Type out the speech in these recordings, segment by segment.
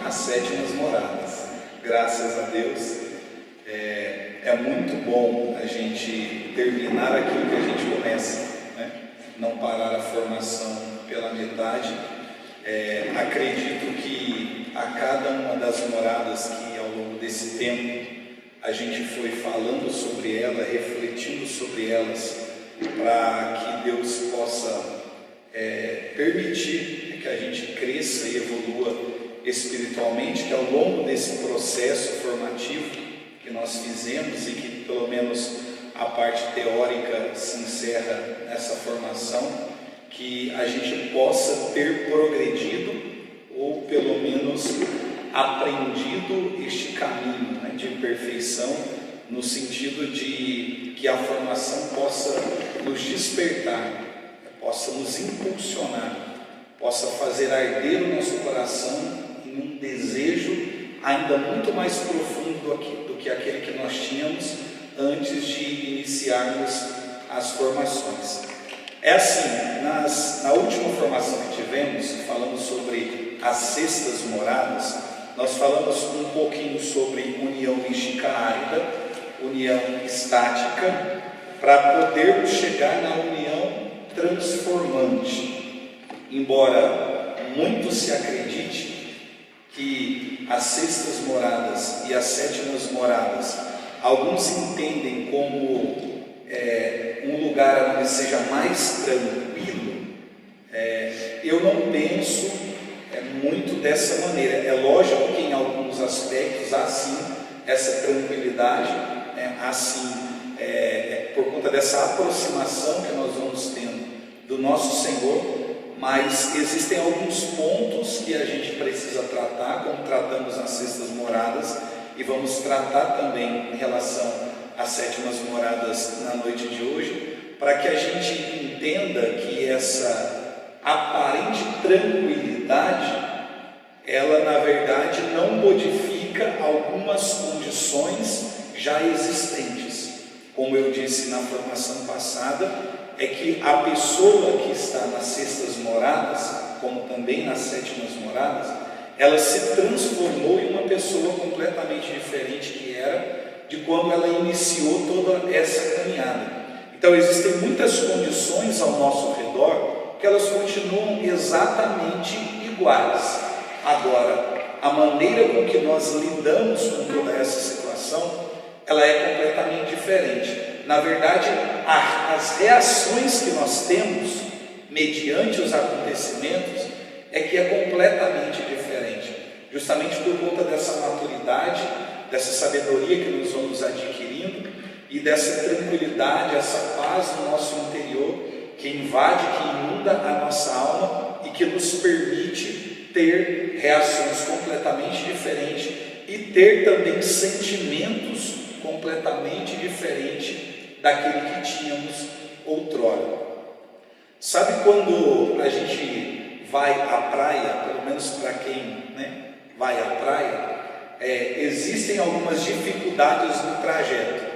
As sétimas moradas. Graças a Deus, é muito bom a gente terminar aquilo que a gente começa, né? Não parar a formação pela metade. Acredito que a cada uma das moradas que ao longo desse tempo a gente foi falando sobre ela, refletindo sobre elas, para que Deus possa permitir que a gente cresça e evolua espiritualmente, que ao longo desse processo formativo que nós fizemos e que pelo menos a parte teórica se encerra nessa formação, que a gente possa ter progredido ou pelo menos aprendido este caminho, né, de perfeição, no sentido de que a formação possa nos despertar, possa nos impulsionar, possa fazer arder o nosso coração em um desejo ainda muito mais profundo do que aquele que nós tínhamos antes de iniciarmos as formações. É assim, na última formação que tivemos, falando sobre as sextas moradas, nós falamos um pouquinho sobre união mística árida, união estática, para podermos chegar na união transformante. Embora muito se acredite que as sextas moradas e as sétimas moradas, alguns entendem como um lugar onde seja mais tranquilo, eu não penso muito dessa maneira. É lógico que em alguns aspectos há sim essa tranquilidade, há sim, por conta dessa aproximação que nós vamos tendo do nosso Senhor, mas existem alguns pontos que a gente precisa tratar, como tratamos nas sextas moradas, e vamos tratar também em relação às sétimas moradas na noite de hoje, para que a gente entenda que essa aparente tranquilidade, ela na verdade não modifica algumas condições já existentes. Como eu disse na formação passada, é que a pessoa que está nas sextas moradas, como também nas sétimas moradas, ela se transformou em uma pessoa completamente diferente que era de quando ela iniciou toda essa caminhada. Então existem muitas condições ao nosso redor que elas continuam exatamente iguais. Agora, a maneira com que nós lidamos com toda essa situação, ela é completamente diferente. Na verdade, as reações que nós temos mediante os acontecimentos é que é completamente diferente, justamente por conta dessa maturidade, dessa sabedoria que nós vamos adquirindo e dessa tranquilidade, essa paz no nosso interior que invade, que inunda a nossa alma e que nos permite ter reações completamente diferentes e ter também sentimentos completamente diferentes daquele que tínhamos outrora. Sabe quando a gente vai à praia, pelo menos para quem vai à praia, existem algumas dificuldades no trajeto,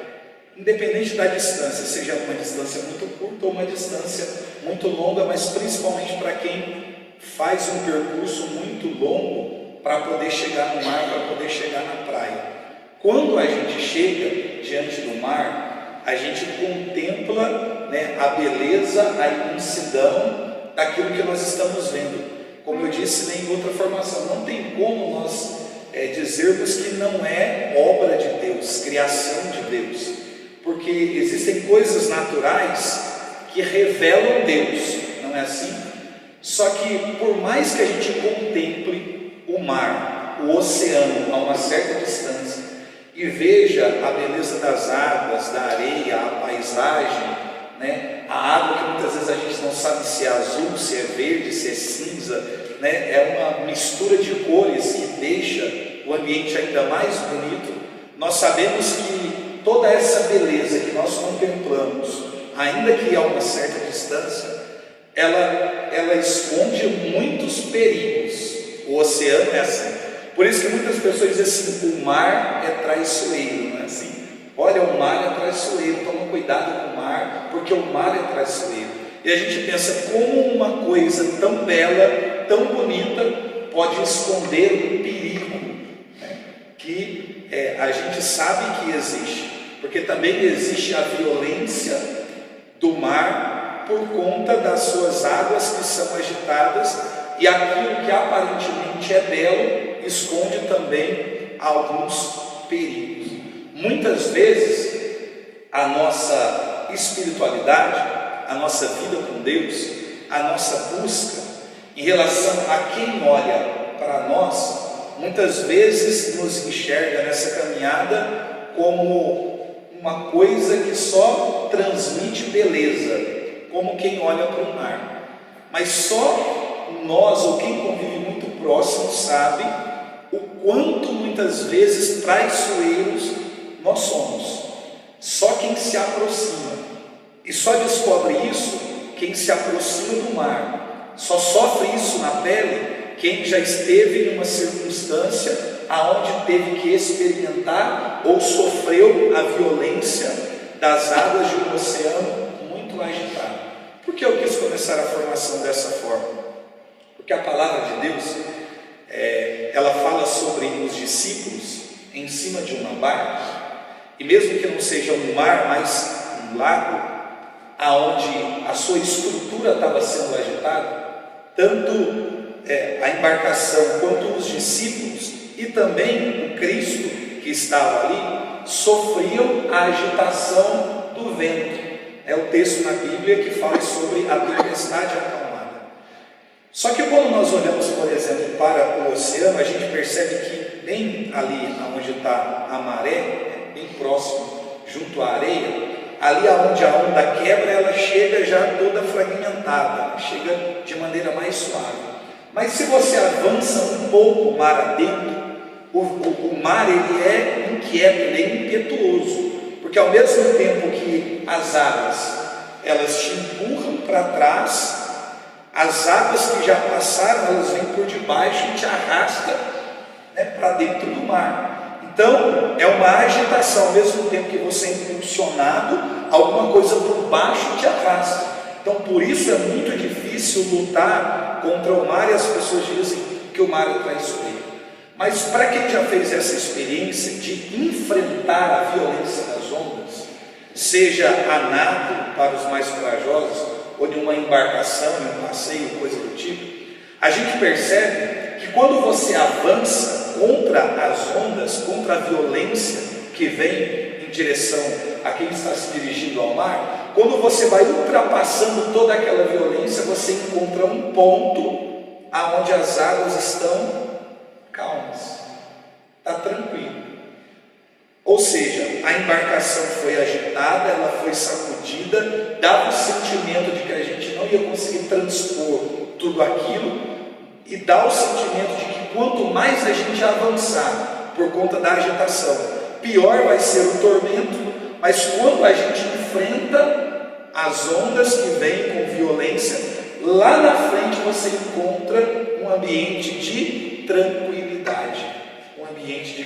independente da distância, seja uma distância muito curta ou uma distância muito longa, mas principalmente para quem faz um percurso muito longo para poder chegar no mar, para poder chegar na praia. Quando a gente chega diante do mar, a gente contempla a beleza, a imensidão daquilo que nós estamos vendo. Como eu disse em outra formação, não tem como nós dizermos que não é obra de Deus, criação de Deus, porque existem coisas naturais que revelam Deus, não é assim? Só que por mais que a gente contemple o mar, o oceano a uma certa distância, e veja a beleza das águas, da areia, a paisagem, a água que muitas vezes a gente não sabe se é azul, se é verde, se é cinza, é uma mistura de cores que deixa o ambiente ainda mais bonito. Nós sabemos que toda essa beleza que nós contemplamos, ainda que a uma certa distância, ela esconde muitos perigos. O oceano é assim. Por isso que muitas pessoas dizem assim: o mar é traiçoeiro, não é assim? Olha, o mar é traiçoeiro, toma cuidado com o mar, porque o mar é traiçoeiro. E a gente pensa, como uma coisa tão bela, tão bonita, pode esconder um perigo, né? Que a gente sabe que existe, porque também existe a violência do mar por conta das suas águas que são agitadas, e aquilo que aparentemente é belo esconde também alguns perigos. Muitas vezes a nossa espiritualidade, a nossa vida com Deus, a nossa busca em relação a quem olha para nós, muitas vezes nos enxerga nessa caminhada como uma coisa que só transmite beleza, como quem olha para o mar. Mas só nós, ou quem convive muito próximo, sabe o quanto muitas vezes traiçoeiros nós somos. Só quem se aproxima, e só descobre isso quem se aproxima do mar. Só sofre isso na pele quem já esteve em uma circunstância aonde teve que experimentar ou sofreu a violência das águas de um oceano muito agitado. Por que eu quis começar a formação dessa forma? Porque a palavra de Deus, ela fala sobre os discípulos em cima de uma barca. E mesmo que não seja um mar, mas um lago, aonde a sua estrutura estava sendo agitada, tanto a embarcação quanto os discípulos e também o Cristo que estava ali sofriam a agitação do vento. É o texto na Bíblia que fala sobre a tempestade acalmada. Só que quando nós olhamos, por exemplo, para o oceano, a gente percebe que bem ali onde está a maré, bem próximo, junto à areia, ali onde a onda quebra, ela chega já toda fragmentada, chega de maneira mais suave. Mas se você avança um pouco o mar adentro, o mar ele é inquieto, ele é impetuoso, porque ao mesmo tempo que as águas elas te empurram para trás, as águas que já passaram, elas vêm por debaixo e te arrastam, né, para dentro do mar. Então, é uma agitação, ao mesmo tempo que você é impulsionado, alguma coisa por baixo te arrasta. Então, por isso é muito difícil lutar contra o mar, e as pessoas dizem que o mar é traiçoeiro. Mas para quem já fez essa experiência de enfrentar a violência das ondas, seja a nado para os mais corajosos, ou de uma embarcação, em um passeio, coisa do tipo, a gente percebe que quando você avança contra as ondas, contra a violência que vem em direção a quem está se dirigindo ao mar, quando você vai ultrapassando toda aquela violência, você encontra um ponto aonde as águas estão calmas, está tranquilo. Ou seja, a embarcação foi agitada, ela foi sacudida, dava o sentimento de que a gente não ia conseguir transpor tudo aquilo, e dá o sentimento de que quanto mais a gente avançar por conta da agitação, pior vai ser o tormento. Mas quando a gente enfrenta as ondas que vêm com violência, lá na frente você encontra um ambiente de tranquilidade, um ambiente de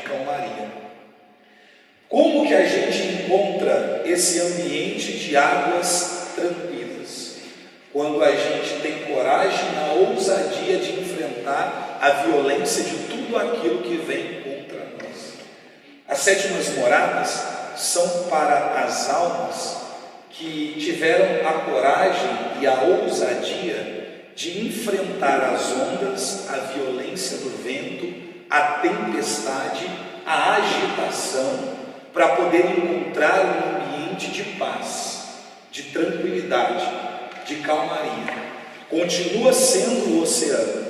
calmaria. Como que a gente encontra esse ambiente de águas tranquilas? Quando a gente tem coragem, a ousadia de enfrentar a violência de tudo aquilo que vem contra nós. As sétimas moradas são para as almas que tiveram a coragem e a ousadia de enfrentar as ondas, a violência do vento, a tempestade, a agitação, para poder encontrar um ambiente de paz, de tranquilidade, de calmaria. Continua sendo o oceano,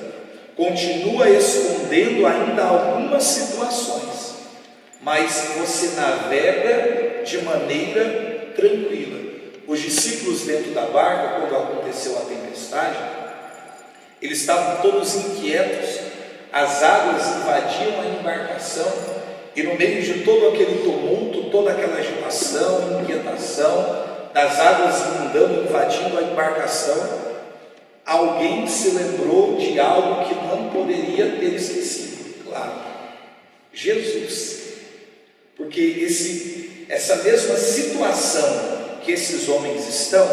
continua escondendo ainda algumas situações, mas você navega de maneira tranquila. Os discípulos dentro da barca, quando aconteceu a tempestade, eles estavam todos inquietos, as águas invadiam a embarcação, e no meio de todo aquele tumulto, toda aquela agitação, inquietação, das águas inundando, invadindo a embarcação, alguém se lembrou de algo que não poderia ter esquecido. levantado? Jesus. Porque essa mesma situação que esses homens estão,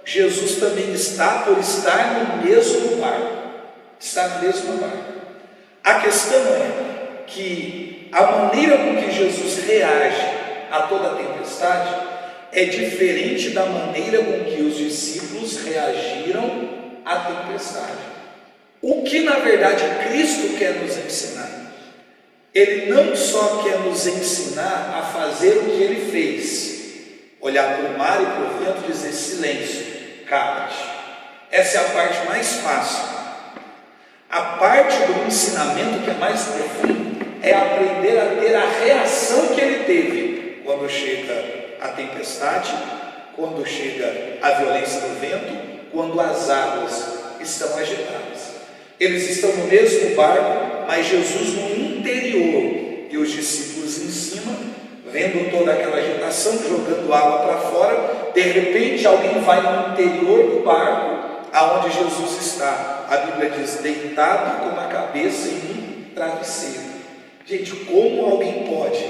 Jesus também está por estar no mesmo barco. Está no mesmo barco. A questão é que a maneira com que Jesus reage a toda a tempestade é diferente da maneira com que os discípulos reagiram à tempestade. O que na verdade Cristo quer nos ensinar? Ele não só quer nos ensinar a fazer o que ele fez, olhar para o mar e para o vento e dizer: silêncio, cala-te. Essa é a parte mais fácil. A parte do ensinamento que é mais profundo é aprender a ter a reação que ele teve quando chega a tempestade, quando chega a violência do vento, quando as águas estão agitadas. Eles estão no mesmo barco, mas Jesus no interior e os discípulos em cima, vendo toda aquela agitação, jogando água para fora. De repente alguém vai no interior do barco, aonde Jesus está. A Bíblia diz: deitado com a cabeça em um travesseiro. Gente, como alguém pode,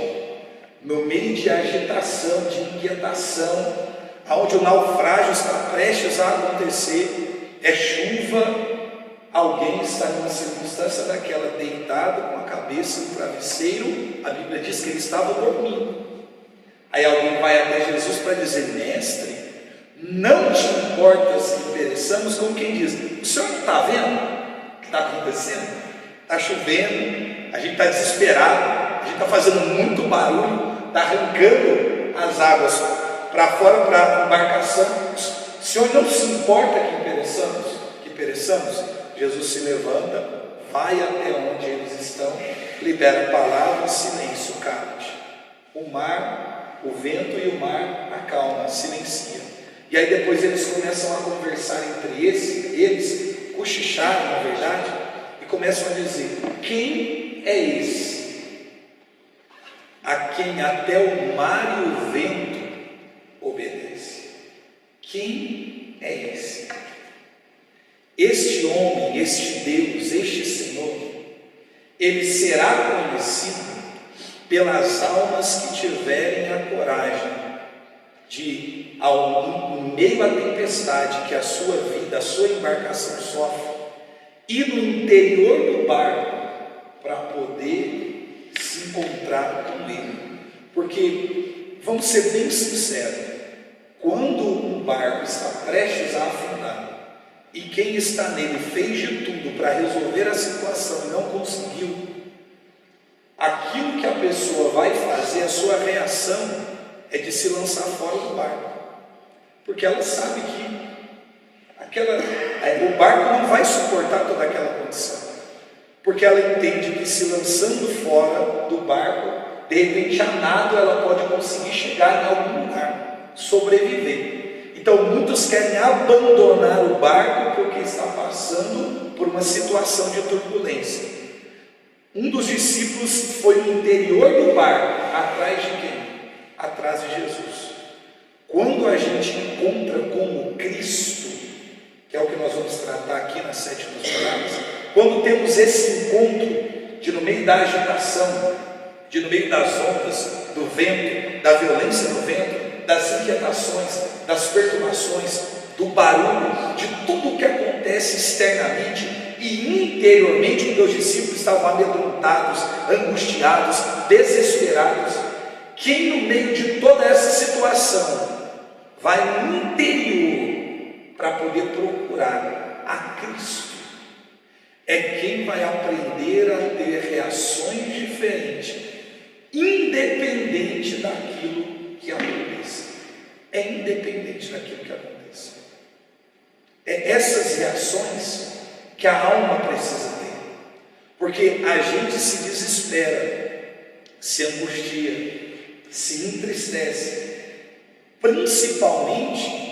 no meio de agitação, de inquietação, aonde o naufrágio está prestes a acontecer, é chuva, alguém está numa circunstância daquela, deitado com a cabeça no travesseiro? A Bíblia diz que ele estava dormindo. Aí alguém vai até Jesus para dizer: mestre, não te importa se pereçamos? Como quem diz: o senhor não está vendo o que está acontecendo? Está chovendo, a gente está desesperado, a gente está fazendo muito barulho, está arrancando as águas para fora para a embarcação. O senhor não se importa que pereçamos? Jesus se levanta, vai até onde eles estão, libera a palavra: silêncio, cala-te. O mar, o vento e o mar acalma, silencia. E aí depois eles começam a conversar entre eles, cochicharam na verdade, e começam a dizer: quem é esse, a quem até o mar e o vento obedecem? Quem é esse? Este homem, este Deus, este Senhor, ele será conhecido pelas almas que tiverem a coragem de, no meio à tempestade que a sua vida, a sua embarcação sofre, ir no interior do barco para poder se encontrar com ele. Porque, vamos ser bem sinceros, quando um barco está prestes a afundar, e quem está nele fez de tudo para resolver a situação e não conseguiu, aquilo que a pessoa vai fazer, a sua reação é de se lançar fora do barco, porque ela sabe que o barco não vai suportar toda aquela condição, porque ela entende que se lançando fora do barco, de repente a nado ela pode conseguir chegar em algum lugar, sobreviver. Então muitos querem abandonar o barco porque está passando por uma situação de turbulência. Um dos discípulos foi no interior do barco, atrás de quem? Atrás de Jesus. Quando a gente encontra com Cristo, que é o que nós vamos tratar aqui nas 7 palavras, quando temos esse encontro de no meio da agitação, de no meio das ondas, do vento, da violência do vento, das inquietações, das perturbações, do barulho, de tudo o que acontece externamente e interiormente, porque os discípulos estavam amedrontados, angustiados, desesperados. Quem no meio de toda essa situação vai no interior para poder procurar a Cristo é quem vai aprender a ter reações diferentes, independente daquilo que aconteça. É independente daquilo que aconteça. É essas reações que a alma precisa ter, porque a gente se desespera, se angustia, se entristece, principalmente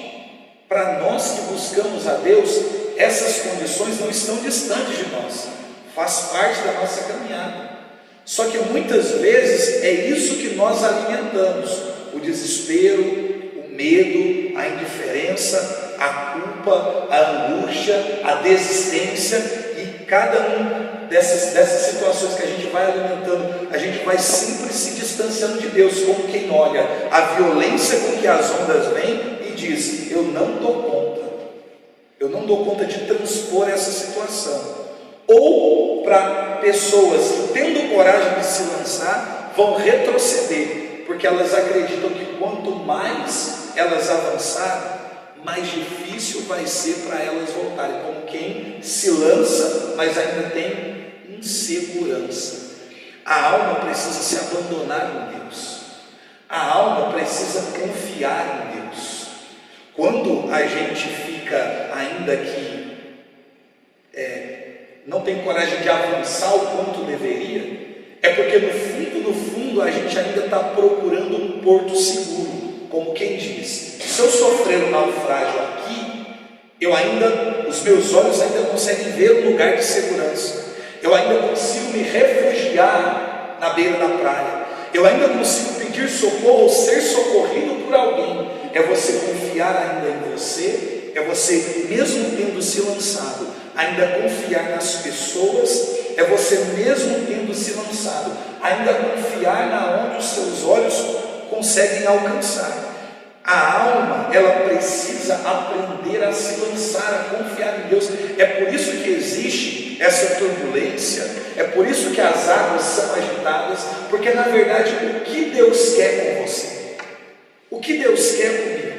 para nós que buscamos a Deus. Essas condições não estão distantes de nós, faz parte da nossa caminhada. Só que muitas vezes é isso que nós alimentamos: o desespero, o medo, a indiferença, a culpa, a angústia, a desistência, e cada um dessas situações que a gente vai alimentando, a gente vai sempre se distanciando de Deus, como quem olha a violência com que as ondas vêm e diz: eu não dou conta de transpor essa situação. Ou para pessoas que, tendo coragem de se lançar, vão retroceder, porque elas acreditam que quanto mais elas avançarem, mais difícil vai ser para elas voltarem, como quem se lança, mas ainda tem insegurança. A alma precisa se abandonar em Deus, a alma precisa confiar em Deus. Quando a gente fica ainda que não tem coragem de avançar o quanto deveria, é porque no fundo a gente ainda está procurando um porto seguro, como quem diz: se eu sofrer um naufrágio aqui, os meus olhos ainda conseguem ver um lugar de segurança, eu ainda consigo me refugiar na beira da praia, eu ainda consigo pedir socorro ou ser socorrido por alguém. É você confiar ainda em você, é você, mesmo tendo se lançado, ainda confiar nas pessoas, é você mesmo tendo se lançado, ainda confiar na onde os seus olhos conseguem alcançar. A alma, ela precisa aprender a se lançar, a confiar em Deus. É por isso que existe essa turbulência, é por isso que as águas são agitadas, porque na verdade o que Deus quer com você? O que Deus quer comigo?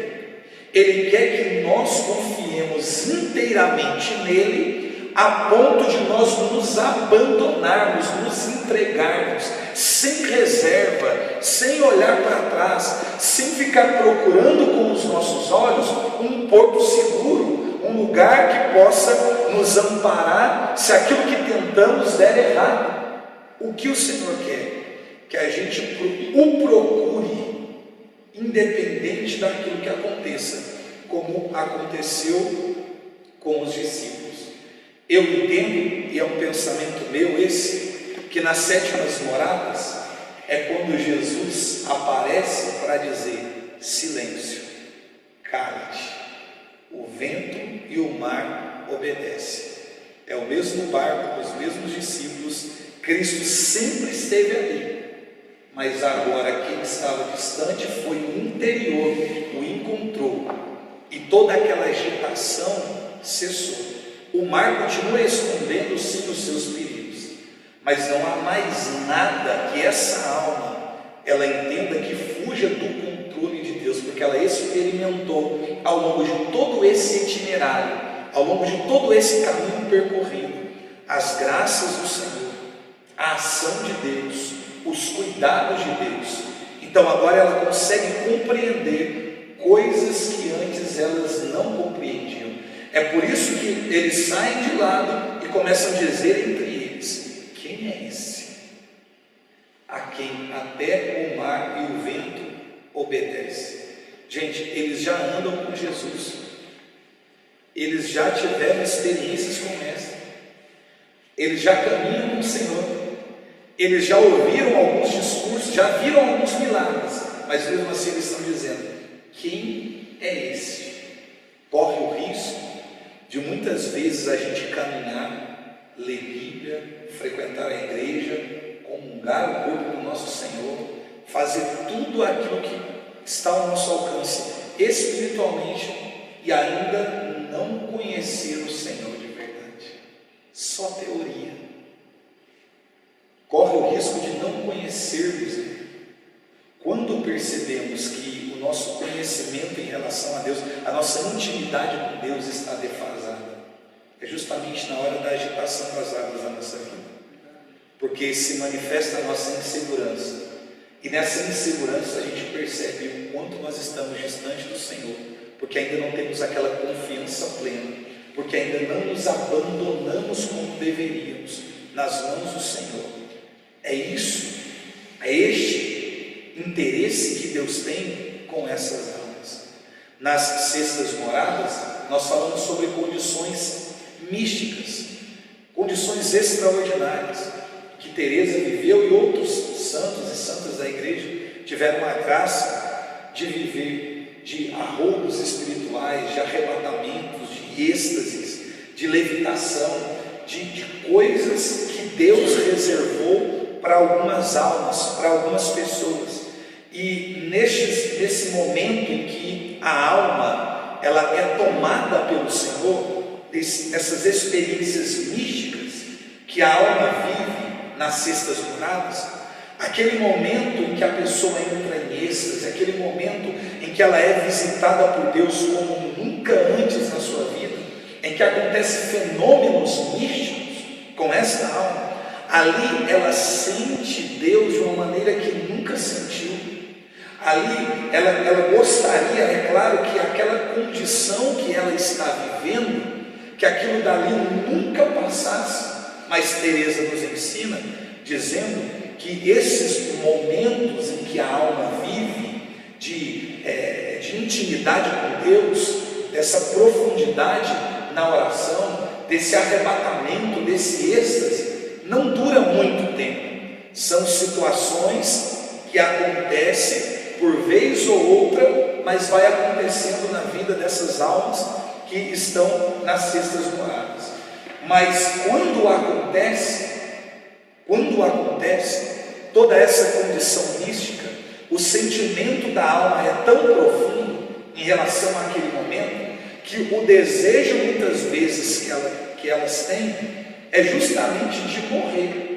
Ele quer que nós confiemos inteiramente nele, a ponto de nós nos abandonarmos, nos entregarmos, sem reserva, sem olhar para trás, sem ficar procurando com os nossos olhos um porto seguro, um lugar que possa nos amparar se aquilo que tentamos der errado. O que o Senhor quer? Que a gente o procure, independente daquilo que aconteça, como aconteceu com os discípulos. Eu entendo, e é um pensamento meu esse, que nas sétimas moradas é quando Jesus aparece para dizer: silêncio, cala-te, o vento e o mar obedecem. É o mesmo barco, os mesmos discípulos, Cristo sempre esteve ali, mas agora quem estava distante foi o interior, o encontrou, e toda aquela agitação cessou. O mar continua escondendo sim os seus perigos, mas não há mais nada que essa alma ela entenda que fuja do controle de Deus, porque ela experimentou ao longo de todo esse itinerário, ao longo de todo esse caminho percorrido, as graças do Senhor, a ação de Deus, os cuidados de Deus. Então agora ela consegue compreender coisas que antes elas não compreendiam. É por isso que eles saem de lado e começam a dizer entre eles: quem é esse? A quem até o mar e o vento obedecem. Gente, eles já andam com Jesus, eles já tiveram experiências como essa, eles já caminham com o Senhor, eles já ouviram alguns discursos, já viram alguns milagres, mas mesmo assim eles estão dizendo: quem é esse? Corre o risco de muitas vezes a gente caminhar, ler Bíblia, frequentar a igreja, comungar o corpo do nosso Senhor, fazer tudo aquilo que está ao nosso alcance espiritualmente e ainda não conhecer o Senhor de verdade. Só teoria. Corre o risco de não conhecermos Ele. Quando percebemos que o nosso conhecimento em relação a Deus, a nossa intimidade com Deus está defasada, é justamente na hora da agitação das águas da nossa vida, porque se manifesta a nossa insegurança, e nessa insegurança a gente percebe o quanto nós estamos distante do Senhor, porque ainda não temos aquela confiança plena, porque ainda não nos abandonamos como deveríamos nas mãos do Senhor. É isso, é este interesse que Deus tem com essas almas. Nas sextas moradas nós falamos sobre condições místicas, condições extraordinárias que Teresa viveu e outros santos e santas da igreja tiveram a graça de viver, de arroubos espirituais, de arrebatamentos, de êxtases, de levitação, de coisas que Deus reservou para algumas almas, para algumas pessoas. E nesse momento em que a alma ela é tomada pelo Senhor, essas experiências místicas que a alma vive nas sextas moradas, aquele momento em que a pessoa entra em êxtase, aquele momento em que ela é visitada por Deus como nunca antes na sua vida, em que acontecem fenômenos místicos com esta alma, ali ela sente Deus de uma maneira que nunca sentiu. Ali ela gostaria, é claro, que aquela condição que ela está vivendo, que aquilo dali nunca passasse. Mas Teresa nos ensina, dizendo que esses momentos em que a alma vive de intimidade com Deus, dessa profundidade na oração, desse arrebatamento, desse êxtase, não dura muito tempo. São situações que acontecem por vez ou outra, mas vai acontecendo na vida dessas almas que estão nas sextas moradas. Mas quando acontece toda essa condição mística, o sentimento da alma é tão profundo em relação àquele momento, que o desejo muitas vezes que elas têm é justamente de morrer.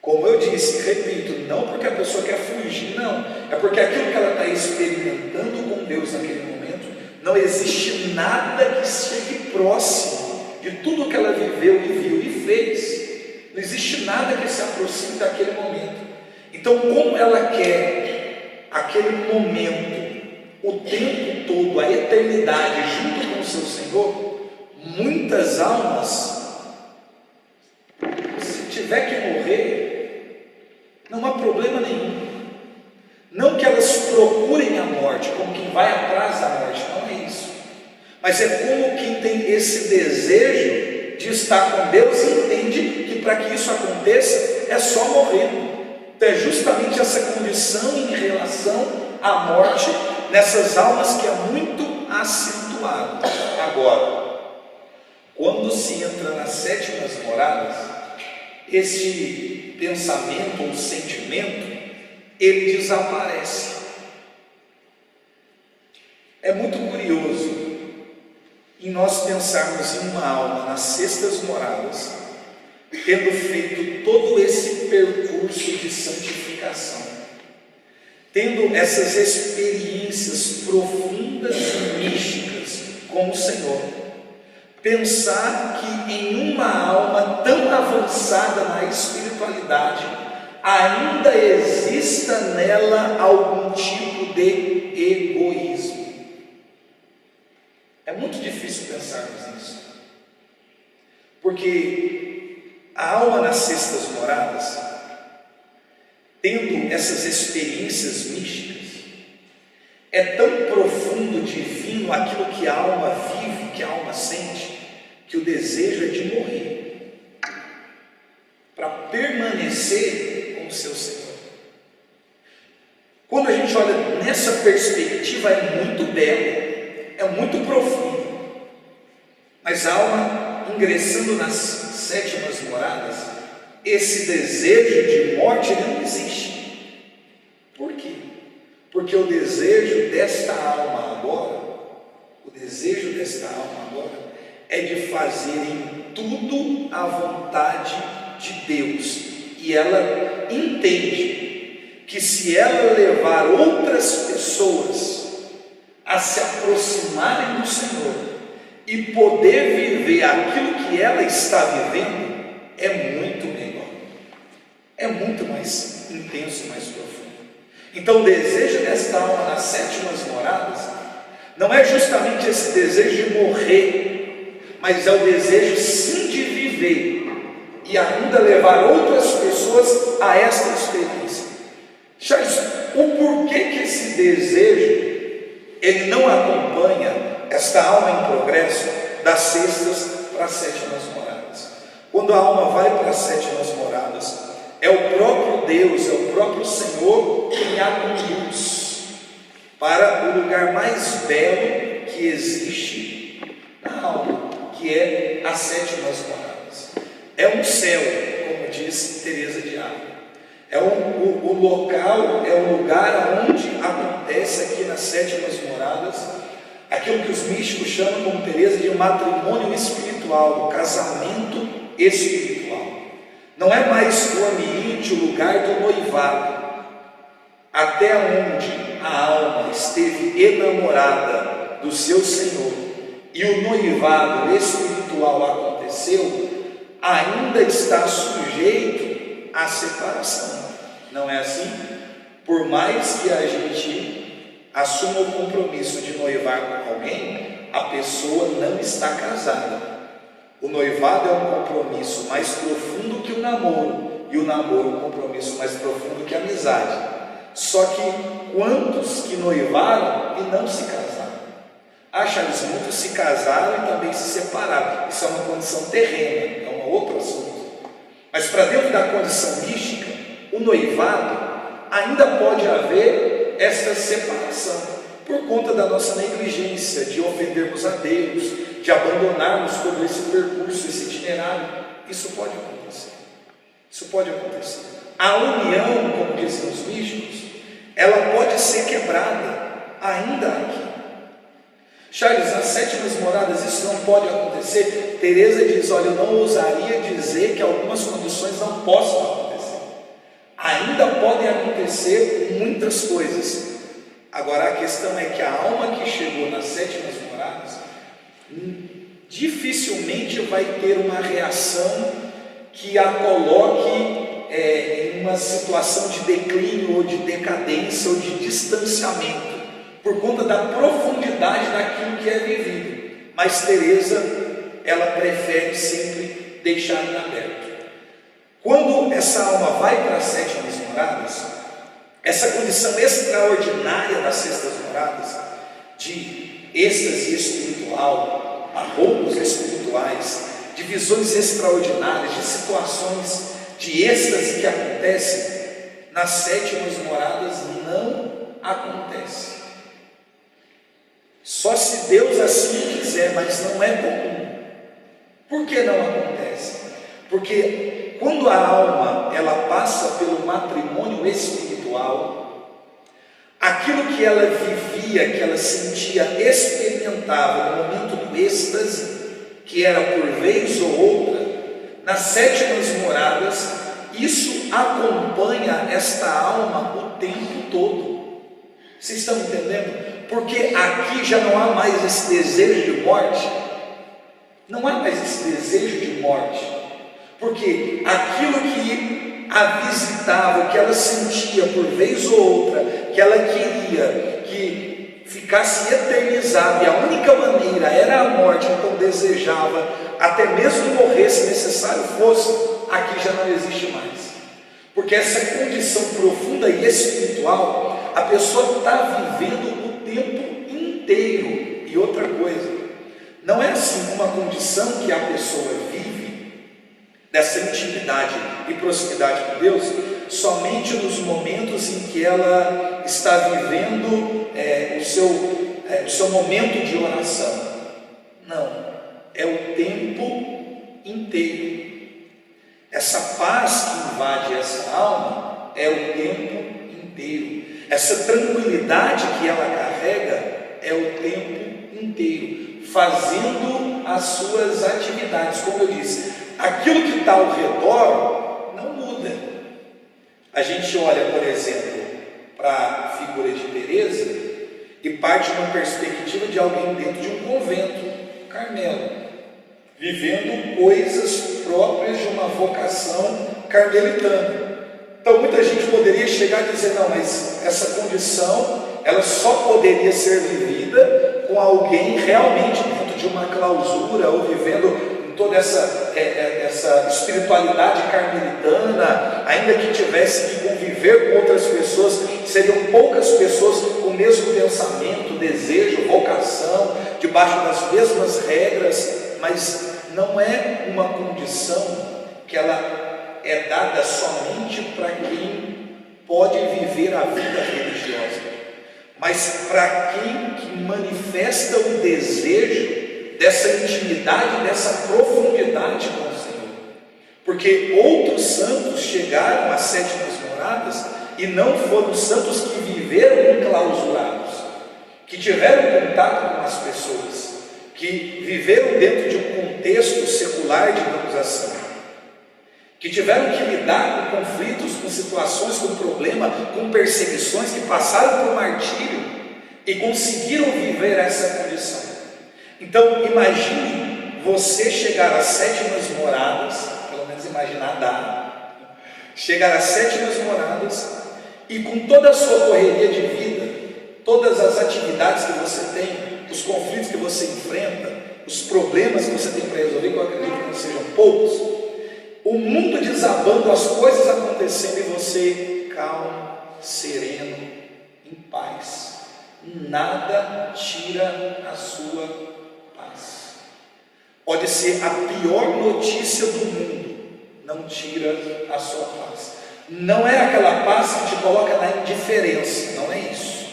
Como eu disse, repito, não porque a pessoa quer fugir, não, é porque aquilo que ela está experimentando com Deus naquele momento, não existe nada que chegue próximo de tudo que ela viveu e viu e fez. Não existe nada que se aproxime daquele momento. Então, como ela quer aquele momento, o tempo todo, a eternidade junto com o seu Senhor, muitas almas, se tiver que morrer, não há problema nenhum. Não que elas procurem a morte, como quem vai atrás da morte, não é isso. Mas é como quem tem esse desejo de estar com Deus e entende que para que isso aconteça é só morrendo. Então é justamente essa condição em relação à morte nessas almas que é muito acentuada. Agora, quando se entra nas sétimas moradas, esse pensamento ou sentimento, ele desaparece. É muito curioso em nós pensarmos em uma alma nas sextas moradas, tendo feito todo esse percurso de santificação, tendo essas experiências profundas e místicas com o Senhor, pensar que em uma alma tão avançada na espiritualidade, ainda exista nela algum tipo de egoísmo. É muito difícil pensarmos nisso, porque a alma nas sextas moradas, tendo essas experiências místicas, é tão profundo, divino aquilo que a alma vive, que a alma sente, que o desejo é de morrer, para permanecer com o seu Senhor. Quando a gente olha nessa perspectiva, é muito belo, é muito profundo. Mas a alma ingressando nas sétimas moradas, esse desejo de morte não existe. Por quê? Porque o desejo desta alma agora, é de fazer em tudo a vontade de Deus. E ela entende que se ela levar outras pessoas a se aproximarem do Senhor e poder viver aquilo que ela está vivendo, é muito melhor, é muito mais intenso, mais profundo. Então o desejo desta alma nas sétimas moradas não é justamente esse desejo de morrer, mas é o desejo sim de viver e ainda levar outras pessoas a esta experiência. Charles, o porquê que esse desejo ele não acompanha esta alma em progresso das sextas para as sétimas moradas? Quando a alma vai para as sétimas moradas, é o próprio Deus, é o próprio Senhor quem a conduz para o lugar mais belo que existe na alma, que é as sétimas moradas. é um céu, como diz Teresa de Ávila. O local, é o lugar onde acontece aqui nas sétimas moradas aquilo que os místicos chamam, como Teresa, de matrimônio espiritual, o casamento espiritual. Não é mais o ambiente, o lugar do noivado. Até onde a alma esteve enamorada do seu Senhor e o noivado espiritual aconteceu, ainda está sujeito à separação. Não é assim? Por mais que a gente assuma o compromisso de noivar com alguém, a pessoa não está casada. O noivado é um compromisso mais profundo que o namoro, e o namoro é um compromisso mais profundo que a amizade. Só que quantos que noivaram e não se casaram? Charles, muitos se casaram e também se separaram. Isso é uma condição terrena, é um outro assunto. Mas para dentro da condição mística, o noivado ainda pode haver essa separação, por conta da nossa negligência, de ofendermos a Deus, de abandonarmos todo esse percurso, esse itinerário. Isso pode acontecer. Isso pode acontecer. A união, como dizem os místicos, ela pode ser quebrada ainda aqui. Charles, nas sétimas moradas isso não pode acontecer. Teresa diz, olha, eu não ousaria dizer que algumas condições não possam acontecer. Ainda podem acontecer muitas coisas. Agora a questão é que a alma que chegou nas sétimas moradas dificilmente vai ter uma reação que a coloque em uma situação de declínio ou de decadência ou de distanciamento, por conta da profundidade daquilo que é vivido. Mas Teresa, ela prefere sempre deixar em aberto. Quando essa alma vai para as sétimas moradas, essa condição extraordinária das sextas moradas, de êxtase espiritual, arroubos espirituais, de visões extraordinárias, de situações de êxtase que acontecem, nas sétimas moradas não acontece. Só se Deus assim quiser, mas não é comum. Por que não acontece? Porque quando a alma ela passa pelo matrimônio espiritual, aquilo que ela vivia, que ela sentia, experimentava no momento do êxtase, que era por vez ou outra, nas sétimas moradas, isso acompanha esta alma o tempo todo. Vocês estão entendendo? Porque aqui já não há mais esse desejo de morte. Não há mais esse desejo de morte. Porque aquilo que a visitava, que ela sentia por vez ou outra, que ela queria que ficasse eternizado, e a única maneira era a morte, então desejava, até mesmo morrer, se necessário fosse, aqui já não existe mais. Porque essa condição profunda e espiritual, a pessoa está vivendo o tempo inteiro. E outra coisa, não é assim uma condição que a pessoa vive, dessa intimidade e proximidade com Deus, somente nos momentos em que ela está vivendo o seu momento de oração. Não, é o tempo inteiro. Essa paz que invade essa alma é o tempo inteiro. Essa tranquilidade que ela carrega é o tempo inteiro, fazendo as suas atividades. Como eu disse, aquilo que está ao redor não muda. A gente olha, por exemplo, para a figura de Teresa e parte de uma perspectiva de alguém dentro de um convento Carmelo, vivendo coisas próprias de uma vocação carmelitana. Então muita gente poderia chegar e dizer, não, mas essa condição ela só poderia ser vivida com alguém realmente dentro de uma clausura, ou vivendo toda essa espiritualidade carmelitana, ainda que tivesse que conviver com outras pessoas, seriam poucas pessoas com o mesmo pensamento, desejo, vocação, debaixo das mesmas regras, mas não é uma condição que ela é dada somente para quem pode viver a vida religiosa, mas para quem que manifesta o desejo dessa intimidade, dessa profundidade com o Senhor. Porque outros santos chegaram às sétimas moradas e não foram santos que viveram enclausurados, que tiveram contato com as pessoas, que viveram dentro de um contexto secular, digamos assim, que tiveram que lidar com conflitos, com situações, com problemas, com perseguições, que passaram por martírio e conseguiram viver essa condição. Então imagine você chegar às sétimas moradas, pelo menos imaginar dá, chegar às sétimas moradas e com toda a sua correria de vida, todas as atividades que você tem, os conflitos que você enfrenta, os problemas que você tem para resolver, que eu acredito que não sejam poucos, o mundo desabando, as coisas acontecendo e você calmo, sereno, em paz. Nada tira a sua paz. Pode ser a pior notícia do mundo, não tira a sua paz. Não é aquela paz que te coloca na indiferença, não é isso.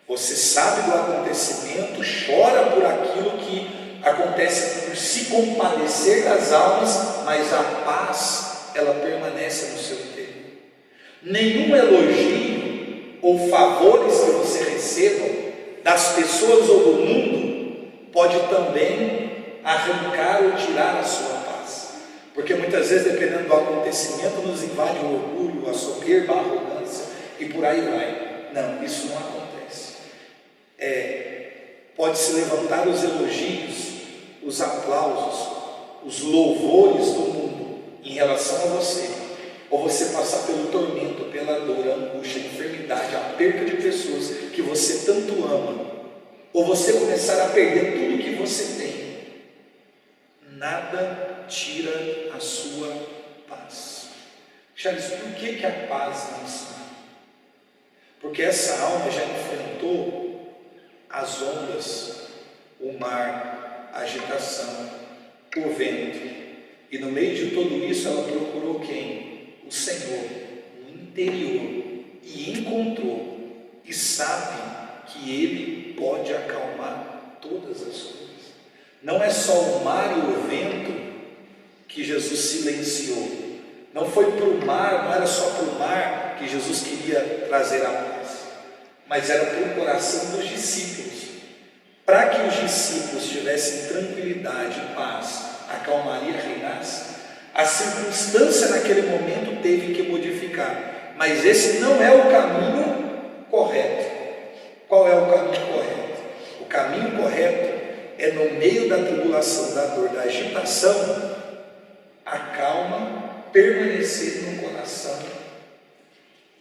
Você sabe do acontecimento, chora por aquilo que acontece, por se compadecer das almas, mas a paz, ela permanece no seu interior. Nenhum elogio ou favores que você receba das pessoas ou do mundo pode também arrancar ou tirar a sua paz, porque muitas vezes, dependendo do acontecimento, nos invade o orgulho, a soberba, a arrogância e por aí vai. Não, isso não acontece. Pode se levantar os elogios, os aplausos, os louvores do mundo em relação a você, ou você passar pelo tormento, pela dor, a angústia, a enfermidade, a perca de pessoas que você tanto ama, ou você começar a perder tudo que você tem, nada tira a sua paz. Charles, por que a paz não está? Porque essa alma já enfrentou as ondas, o mar, a agitação, o vento, e no meio de tudo isso ela procurou quem? O Senhor, no interior, e encontrou, e sabe que Ele pode acalmar todas as coisas. Não é só o mar e o vento que Jesus silenciou, não foi para o mar, não era só para o mar que Jesus queria trazer a paz, mas era para o coração dos discípulos. Para que os discípulos tivessem tranquilidade, paz, a calmaria reinasse, a circunstância naquele momento teve que modificar, mas esse não é o caminho correto. Qual é o caminho correto? O caminho correto é, no meio da tribulação, da dor, da agitação, a calma permanecer no coração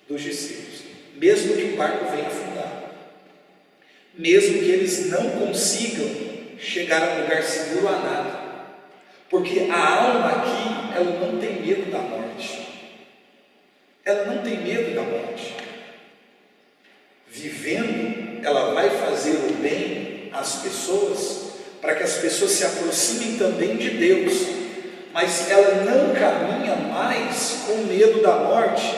dos discípulos, mesmo que o barco venha afundar, mesmo que eles não consigam chegar a um lugar seguro a nada, porque a alma aqui, ela não tem medo da morte, ela não tem medo da morte. Vivendo, ela vai fazer o bem às pessoas, para que as pessoas se aproximem também de Deus, mas ela não caminha mais com medo da morte,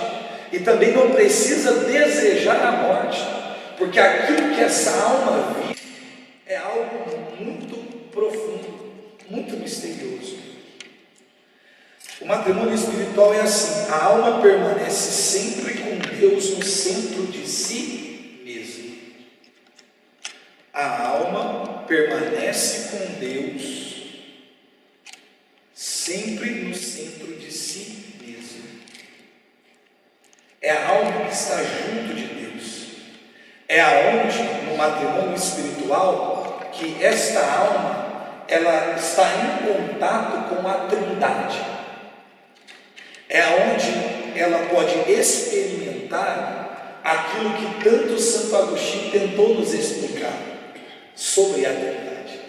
e também não precisa desejar a morte, porque aquilo que essa alma vive é algo muito profundo, muito misterioso. O matrimônio espiritual é assim: a alma permanece sempre com Deus no centro de si mesmo. A alma permanece com Deus sempre no centro de si mesmo. É a alma que está junto de Deus. É aonde, no matrimônio espiritual, que esta alma, ela está em contato com a Trindade. É aonde ela pode experimentar aquilo que tanto Santo Agostinho tentou nos explicar sobre a Trindade,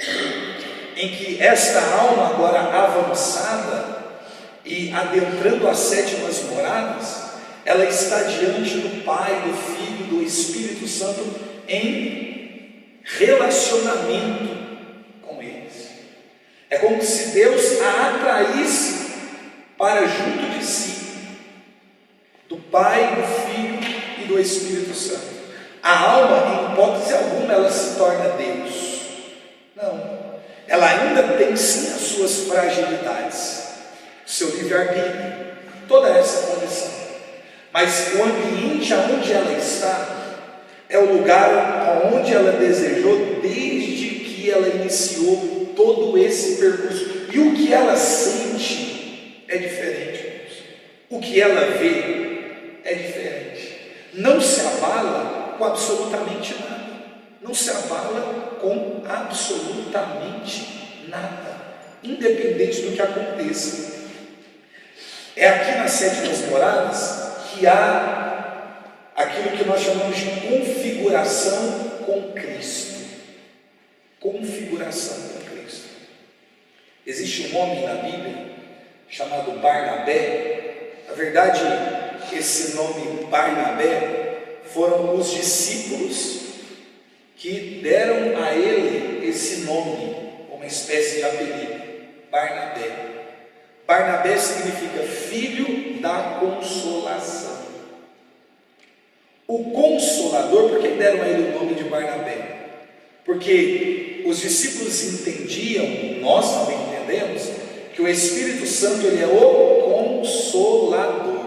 em que esta alma, agora avançada e adentrando as sétimas moradas, ela está diante do Pai, do Filho, do Espírito Santo, em relacionamento com eles. É como se Deus a atraísse para junto de si, do Pai, do Filho e do Espírito Santo. A alma, em hipótese alguma, ela se torna Deus. Não, ela ainda tem sim as suas fragilidades, seu livre-arbítrio, toda essa condição. Mas o ambiente onde ela está é o lugar onde ela desejou desde que ela iniciou todo esse percurso. E o que ela sente é diferente. O que ela vê é diferente. Não se abala com absolutamente nada. Não se abala com absolutamente nada, independente do que aconteça. É aqui nas sétimas moradas que há aquilo que nós chamamos de configuração com Cristo. Configuração com Cristo. Existe um homem na Bíblia chamado Barnabé. Na verdade, esse nome Barnabé foram os discípulos que deram a ele esse nome, uma espécie de apelido, Barnabé. Barnabé significa filho da consolação. O Consolador, por que deram a ele o nome de Barnabé? Porque os discípulos entendiam, nós também entendemos, que o Espírito Santo ele é o Consolador.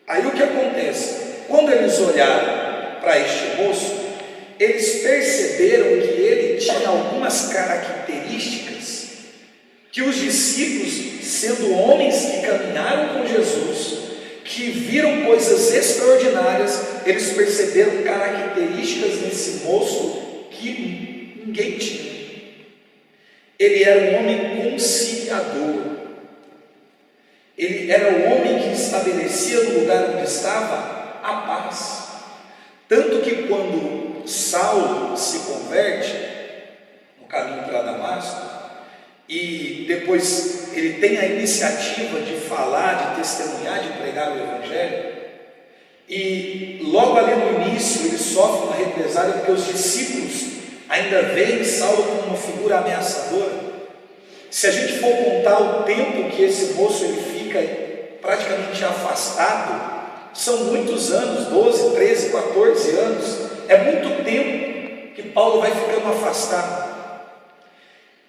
Aí o que acontece? Quando eles olharam para este moço, eles perceberam que ele tinha algumas características que os discípulos, sendo homens que caminharam com Jesus, que viram coisas extraordinárias, eles perceberam características nesse moço que ninguém tinha. Ele era um homem conciliador. Ele era o homem que estabelecia no lugar onde estava a paz. Tanto que quando Saulo se converte no caminho para Damasco, e depois ele tem a iniciativa de falar, de testemunhar, de pregar o Evangelho, e logo ali no início ele sofre uma represália porque os discípulos ainda veem Saulo como uma figura ameaçadora. Se a gente for contar o tempo que esse moço ele fica praticamente afastado, são muitos anos, 12, 13, 14 anos, é muito tempo que Paulo vai ficando afastado.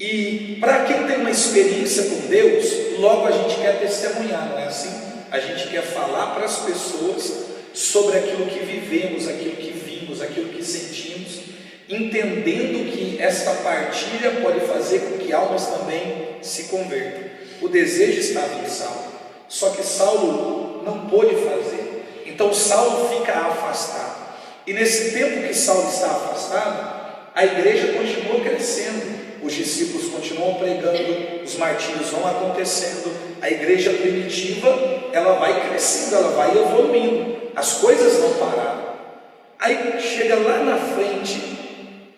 E para quem tem uma experiência com Deus, logo a gente quer testemunhar, não é assim? A gente quer falar para as pessoas sobre aquilo que vivemos, aquilo que vimos, aquilo que sentimos, entendendo que esta partilha pode fazer com que almas também se convertam. O desejo estava em Saulo, só que Saulo não pôde fazer. Então Saulo fica afastado. E nesse tempo que Saulo está afastado, a igreja continua crescendo. Os discípulos continuam pregando, os martírios vão acontecendo, a igreja primitiva, ela vai crescendo, ela vai evoluindo, as coisas não pararam. Aí chega lá na frente,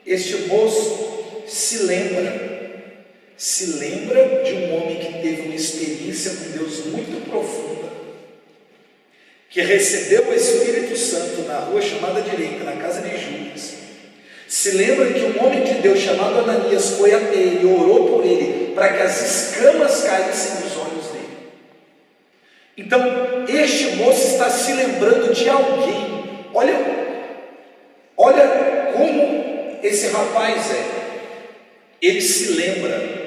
este moço se lembra de um homem que teve uma experiência com Deus muito profunda, que recebeu o Espírito Santo na rua chamada direita, na casa de Judas. Se lembra que um homem de Deus chamado Ananias foi até ele e orou por ele para que as escamas caíssem dos olhos dele. Então este moço está se lembrando de alguém. Olha como esse rapaz é. Ele se lembra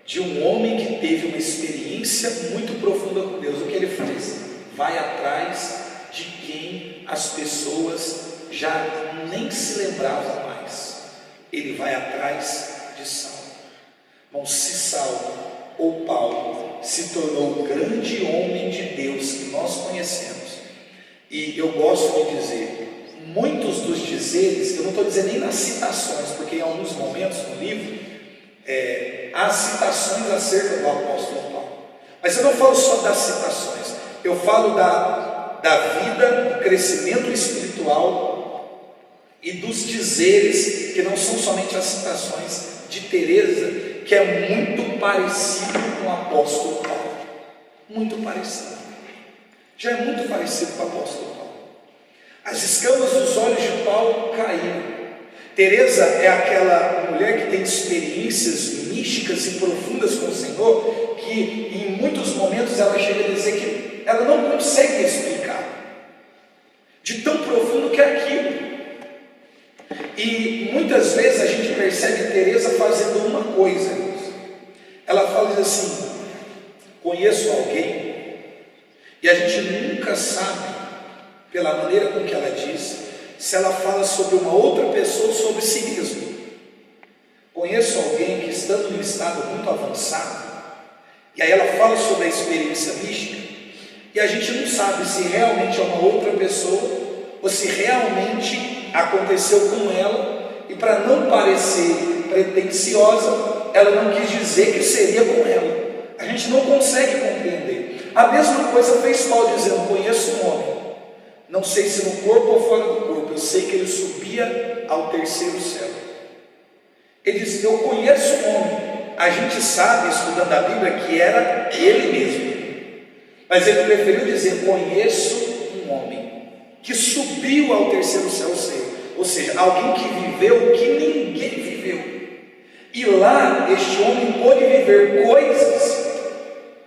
de um homem que teve uma experiência muito profunda com Deus. O que ele faz? Vai atrás de quem as pessoas já nem se lembravam mais. Ele vai atrás de Saulo. Bom, se Saulo ou Paulo se tornou o grande homem de Deus que nós conhecemos, e eu gosto de dizer, muitos dos dizeres, eu não estou dizendo nem nas citações, porque em alguns momentos no livro há citações acerca do apóstolo Paulo, mas eu não falo só das citações, eu falo da vida, do crescimento espiritual e dos dizeres, que não são somente as citações de Teresa, que é muito parecido com o apóstolo Paulo, muito parecido, já é muito parecido com o apóstolo Paulo. As escamas dos olhos de Paulo caíram. Teresa é aquela mulher que tem experiências místicas e profundas com o Senhor, que em muitos momentos ela chega a dizer que ela não consegue explicar, de tão profundo que é aquilo. E muitas vezes a gente percebe Teresa fazendo uma coisa. Ela fala assim: conheço alguém, e a gente nunca sabe, pela maneira com que ela diz, se ela fala sobre uma outra pessoa ou sobre si mesmo. Conheço alguém que, estando em um estado muito avançado, e aí ela fala sobre a experiência mística, e a gente não sabe se realmente é uma outra pessoa, ou se realmente aconteceu com ela, e para não parecer pretensiosa, ela não quis dizer que seria com ela. A gente não consegue compreender. A mesma coisa fez Paulo dizendo: conheço um homem, não sei se no corpo ou fora do corpo, eu sei que ele subia ao terceiro céu. Ele diz: eu conheço um homem. A gente sabe, estudando a Bíblia, que era ele mesmo, mas ele preferiu dizer: conheço um homem que subiu ao terceiro céu, ou seja, alguém que viveu o que ninguém viveu. E lá este homem pôde viver coisas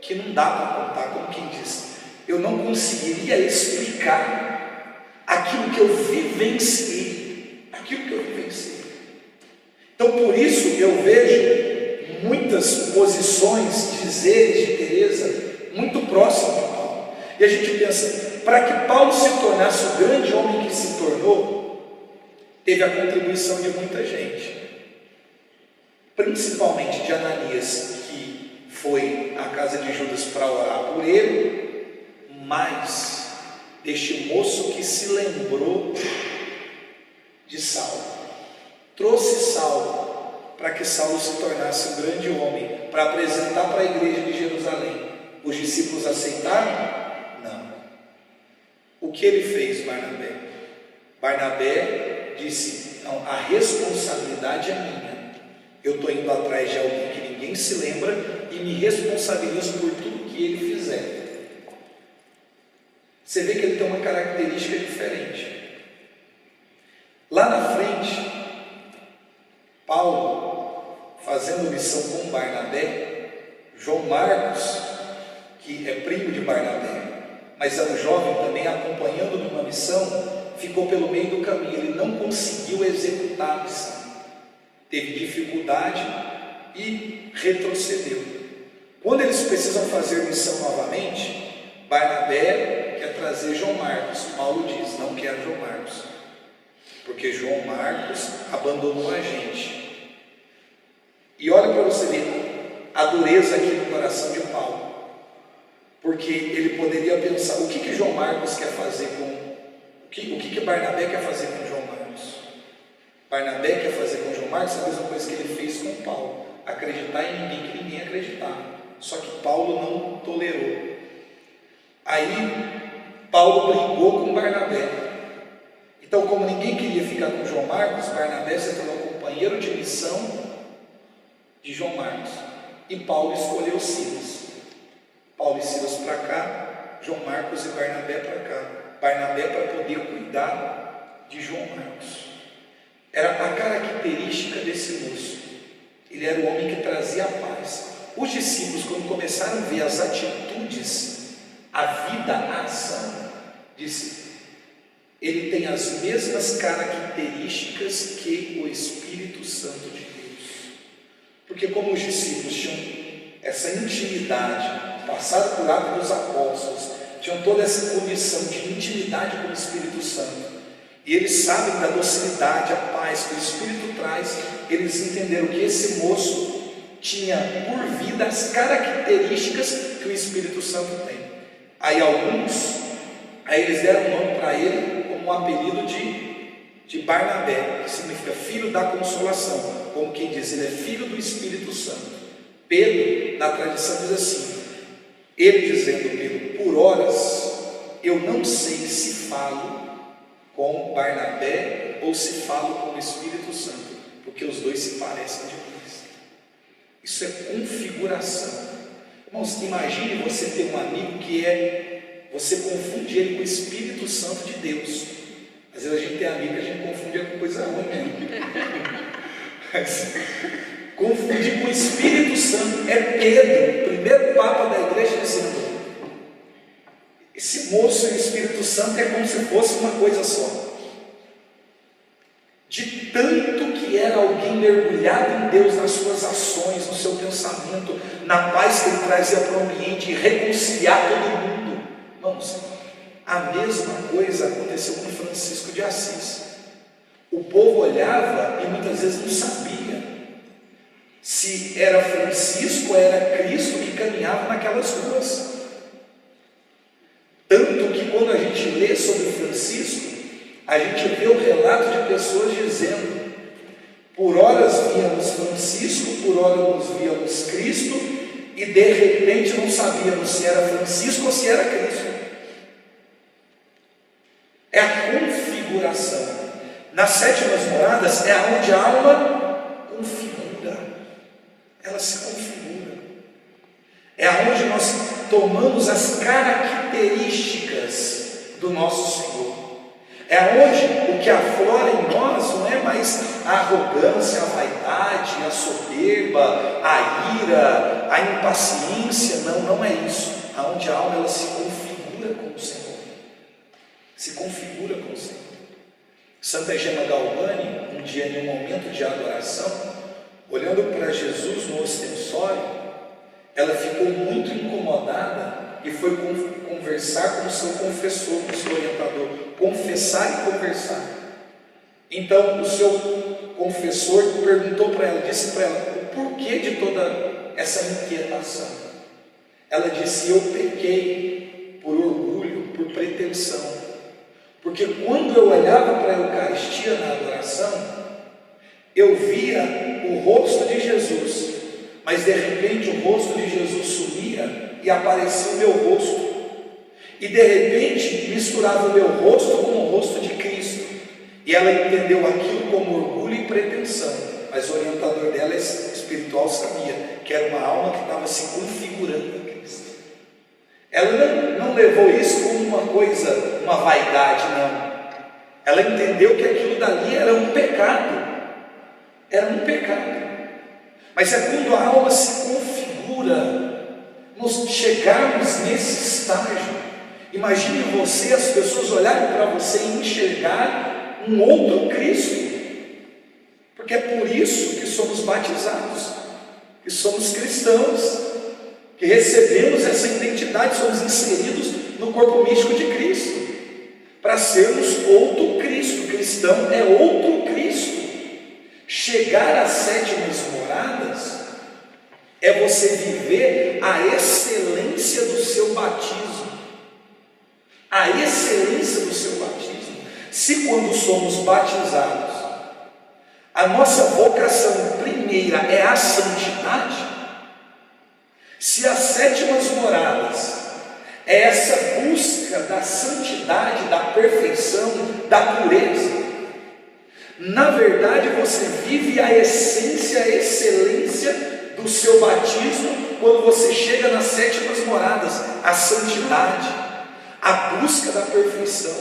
que não dá para contar, como quem diz: eu não conseguiria explicar aquilo que eu vivenciei, Então por isso eu vejo muitas posições, dizeres de Teresa muito próximas de Paulo, e a gente pensa, para que Paulo se tornasse o grande homem que se tornou, teve a contribuição de muita gente, principalmente de Ananias, que foi à casa de Judas para orar por ele, mas deste moço que se lembrou de Saulo, trouxe Saulo para que Saulo se tornasse um grande homem, para apresentar para a igreja de Jerusalém. Os discípulos aceitaram? Não. O que ele fez, Barnabé? Barnabé disse: não, a responsabilidade é minha. Eu estou indo atrás de alguém que ninguém se lembra e me responsabilizo por tudo que ele fizer. Você vê que ele tem uma característica diferente. Lá na frente, Paulo, fazendo missão com Barnabé, João Marcos, que é primo de Barnabé, mas é um jovem também acompanhando numa missão, ficou pelo meio do caminho, ele não conseguiu executar a missão, teve dificuldade e retrocedeu. Quando eles precisam fazer missão novamente, Barnabé quer trazer João Marcos. Paulo diz: não quero João Marcos, porque João Marcos abandonou a gente. E olha para você ver a dureza aqui no coração de Paulo, porque ele poderia pensar: o que João Marcos quer fazer com o que Barnabé quer fazer com João Marcos? Barnabé quer fazer com João Marcos a mesma coisa que ele fez com Paulo: acreditar em ninguém que ninguém acreditava. Só que Paulo não tolerou. Aí Paulo brigou com Barnabé. Então, como ninguém queria ficar com João Marcos, Barnabé se tornou companheiro de missão de João Marcos, e Paulo escolheu Silas. Paulo e Silas para cá, João Marcos e Barnabé para cá. Barnabé para poder cuidar de João Marcos. Era a característica desse moço. Ele era o homem que trazia a paz. Os discípulos, quando começaram a ver as atitudes, a vida, a ação, disse: ele tem as mesmas características que o Espírito Santo de Deus. Porque como os discípulos tinham essa intimidade, passado por Atos dos Apóstolos, tinham toda essa condição de intimidade com o Espírito Santo, e eles sabem da docilidade, a paz que o Espírito traz, eles entenderam que esse moço tinha por vida as características que o Espírito Santo tem. Aí eles deram um nome para ele, como um apelido de Barnabé, que significa filho da consolação, como quem diz, ele é filho do Espírito Santo. Pedro, na tradição, diz assim, ele dizendo: Pedro, por horas eu não sei se falo com Barnabé ou se falo com o Espírito Santo, porque os dois se parecem demais. Isso é configuração. Irmãos, imagine você ter um amigo que você confunde ele com o Espírito Santo de Deus. Às vezes a gente tem amigo que a gente confunde com coisa ruim mesmo. Mas, confundir com o Espírito Santo é Pedro, primeiro Papa da igreja, dizendo: esse moço e o Espírito Santo é como se fosse uma coisa só. De tanto que era alguém mergulhado em Deus nas suas ações, no seu pensamento, na paz que Ele trazia para o ambiente, e reconciliar todo mundo. Vamos, a mesma coisa aconteceu com Francisco de Assis. O povo olhava e muitas vezes não sabia se era Francisco ou era Cristo que caminhava naquelas ruas. Tanto que quando a gente lê sobre Francisco, a gente vê o relato de pessoas dizendo: por horas víamos Francisco, por horas víamos Cristo, e de repente não sabíamos se era Francisco ou se era Cristo. É a configuração. Nas sétimas moradas é onde a alma configura, ela se configura. É onde nós tomamos as características do nosso Senhor. É onde o que aflora em nós não é mais a arrogância, a vaidade, a soberba, a ira, a impaciência. Não é isso. Aonde a alma ela se configura com o Senhor. Se configura com o Senhor. Santa Gema Galvani, um dia em um momento de adoração, olhando para Jesus no ostensório, ela ficou muito incomodada e foi conversar com o seu confessor, com o seu orientador, confessar e conversar. Então o seu confessor perguntou para ela, disse para ela, o porquê de toda essa inquietação? Ela disse: eu pequei por orgulho, por pretensão, porque quando eu olhava para a Eucaristia na adoração, eu via o rosto de Jesus, mas de repente o rosto de Jesus sumia e aparecia o meu rosto, e de repente misturava o meu rosto com o rosto de Cristo, e ela entendeu aquilo como orgulho e pretensão, mas o orientador dela espiritual sabia que era uma alma que estava se configurando a Cristo. Ela não levou isso como uma coisa, uma vaidade, não. Ela entendeu que aquilo dali era um pecado. Era um pecado. Mas é quando a alma se configura, nós chegarmos nesse estágio. Imagine você, as pessoas olharem para você e enxergar um outro Cristo. Porque é por isso que somos batizados, que somos cristãos, que recebemos essa identidade, somos inseridos no corpo místico de Cristo, para sermos outro Cristo. Cristão é outro Cristo. Chegar às sétimas moradas é você viver a excelência do seu batismo. A excelência do seu batismo. Se quando somos batizados, a nossa vocação primeira é a santidade, se as sétimas moradas é essa busca da santidade, da perfeição, da pureza, na verdade você vive a essência, a excelência do seu batismo quando você chega nas sétimas moradas, a santidade, a busca da perfeição,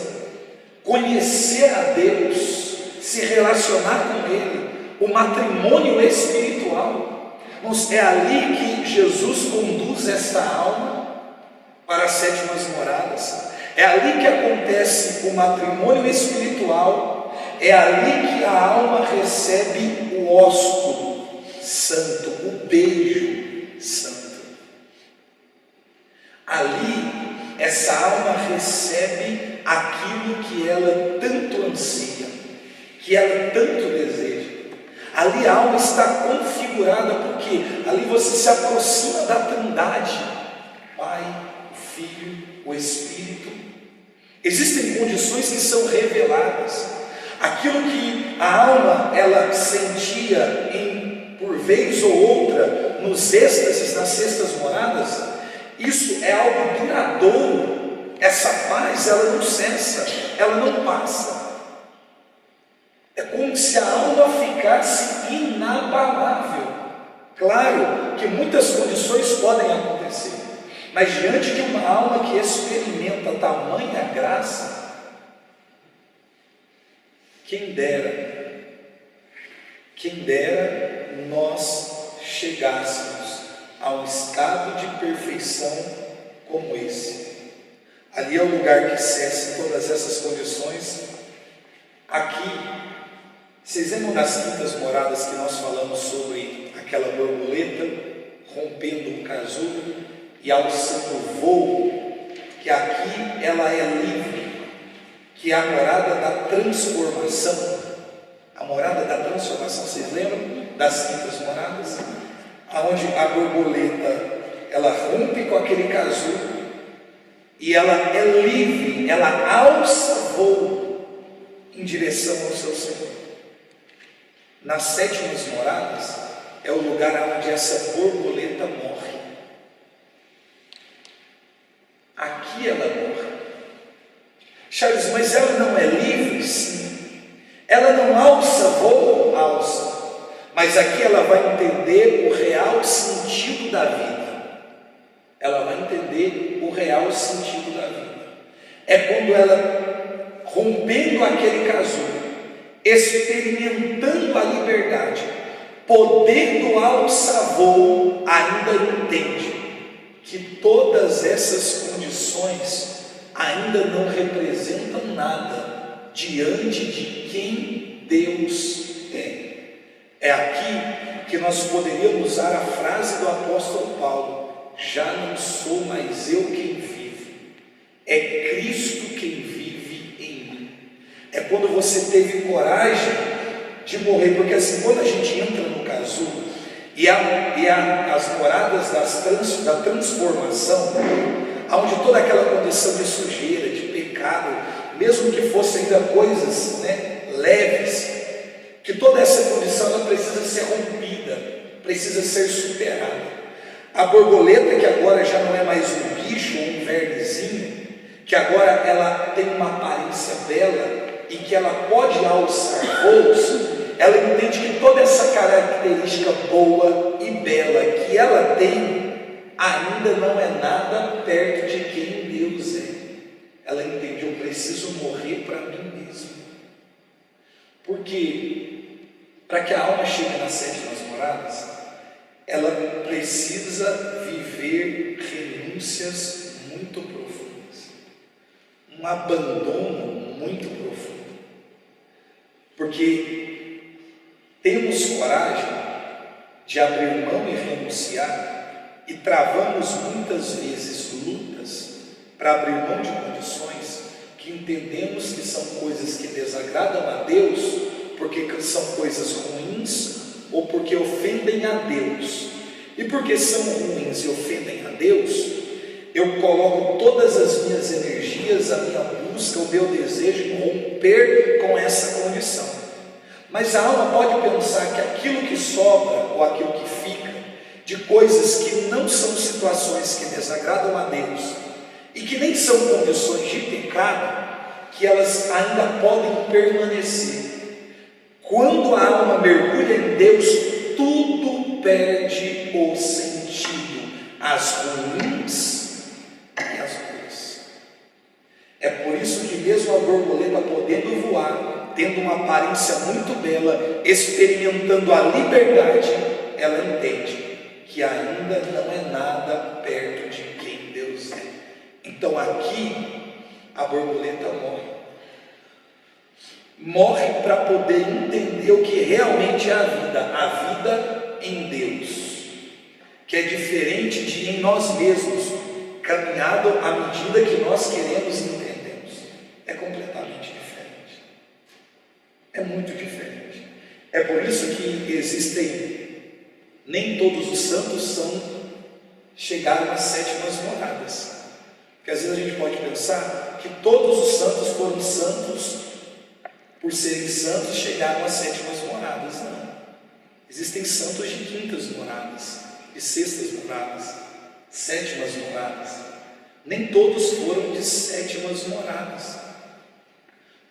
conhecer a Deus, se relacionar com Ele, o matrimônio espiritual. É ali que Jesus conduz esta alma para as sétimas moradas, é ali que acontece o matrimônio espiritual, é ali que a alma recebe o ósculo santo, o beijo santo. Ali, essa alma recebe aquilo que ela tanto ansia, que ela tanto deseja. Ali a alma está configurada, porque ali você se aproxima da Trindade, Pai, o Filho, o Espírito. Existem condições que são reveladas. Aquilo que a alma ela sentia por vez ou outra nos êxtases, nas sextas moradas, isso é algo duradouro. Essa paz ela não cessa, ela não passa. É como se a alma ficasse inabalável. Claro que muitas condições podem acontecer, mas diante de uma alma que experimenta tamanha graça, quem dera nós chegássemos a um estado de perfeição como esse. Ali é o lugar que cessa todas essas condições. Aqui Vocês lembram das quintas moradas que nós falamos sobre aquela borboleta rompendo o casulo e alçando voo, que aqui ela é livre, que é a morada da transformação. A morada da transformação, vocês lembram das quintas moradas? Onde a borboleta, ela rompe com aquele casulo e ela é livre, ela alça voo em direção ao seu Senhor. Nas sétimas moradas é o lugar onde essa borboleta morre. Aqui ela morre. Charles, mas ela não é livre? Sim. Ela não alça voo? Alça. Mas aqui ela vai entender o real sentido da vida. Ela vai entender o real sentido da vida. É quando ela, rompendo aquele casulo, experimentando a liberdade, podendo alçar voo, ainda entende que todas essas condições ainda não representam nada diante de quem Deus é. É aqui que nós poderíamos usar a frase do apóstolo Paulo: já não sou mais eu quem vive, é Cristo quem vive em mim. É quando você teve coragem de morrer, porque assim, quando a gente entra no casulo e as moradas da transformação, onde toda aquela condição de sujeira, de pecado, mesmo que fossem ainda coisas leves, que toda essa condição ela precisa ser rompida, precisa ser superada. A borboleta, que agora já não é mais um bicho ou um vermezinho, que agora ela tem uma aparência bela e que ela pode alçar voos, ela entende que toda essa característica boa e bela que ela tem ainda não é nada perto de quem Deus é. Ela entende: eu preciso morrer para mim mesmo. Porque para que a alma chegue nas sétimas moradas, ela precisa viver renúncias muito profundas, um abandono muito profundo. Porque temos coragem de abrir mão e renunciar, e travamos muitas vezes lutas para abrir mão de condições que entendemos que são coisas que desagradam a Deus, porque são coisas ruins ou porque ofendem a Deus. E porque são ruins e ofendem a Deus, eu coloco todas as minhas energias, a minha busca, o meu desejo em romper com essa condição. Mas a alma pode pensar que aquilo que sobra ou aquilo que fica de coisas que não são situações que desagradam a Deus e que nem são condições de pecado, que elas ainda podem permanecer. Quando a alma mergulha em Deus, tudo perde o sentido, as ruins e as boas. É por isso que mesmo a borboleta podendo voar, tendo uma aparência muito bela, experimentando a liberdade, ela entende que ainda não é nada perto de quem Deus é. Então aqui a borboleta morre para poder entender o que realmente é a vida em Deus, que é diferente de em nós mesmos, caminhado à medida que nós queremos e entendemos. É completamente diferente, é muito diferente. É por isso que nem todos os santos chegaram às sétimas moradas, porque às vezes a gente pode pensar que todos os santos foram santos, por serem santos, chegaram às sétimas moradas. Não. Existem santos de quintas moradas, de sextas moradas, sétimas moradas. Nem todos foram de sétimas moradas.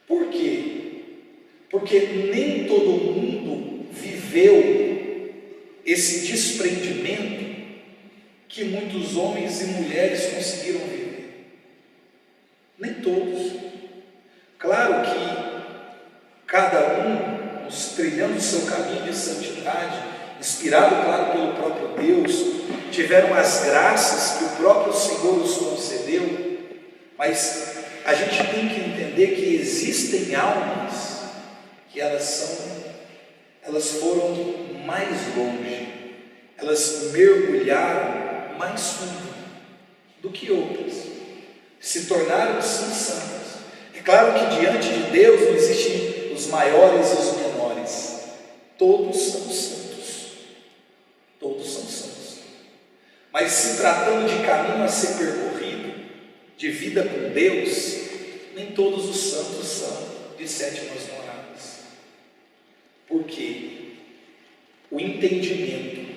Por quê? Porque nem todo mundo viveu esse desprendimento que muitos homens e mulheres conseguiram viver. Nem todos. Claro que cada um, trilhando o seu caminho de santidade, inspirado, claro, pelo próprio Deus, tiveram as graças que o próprio Senhor os concedeu, mas a gente tem que entender que existem almas que elas foram mais longe, elas mergulharam mais fundo do que outras, se tornaram sim santas. É claro que diante de Deus não existem os maiores e os menores, todos são santos, todos são santos. Mas se tratando de caminho a ser percorrido, de vida com Deus, nem todos os santos são de sétimas moradas. Porque o entendimento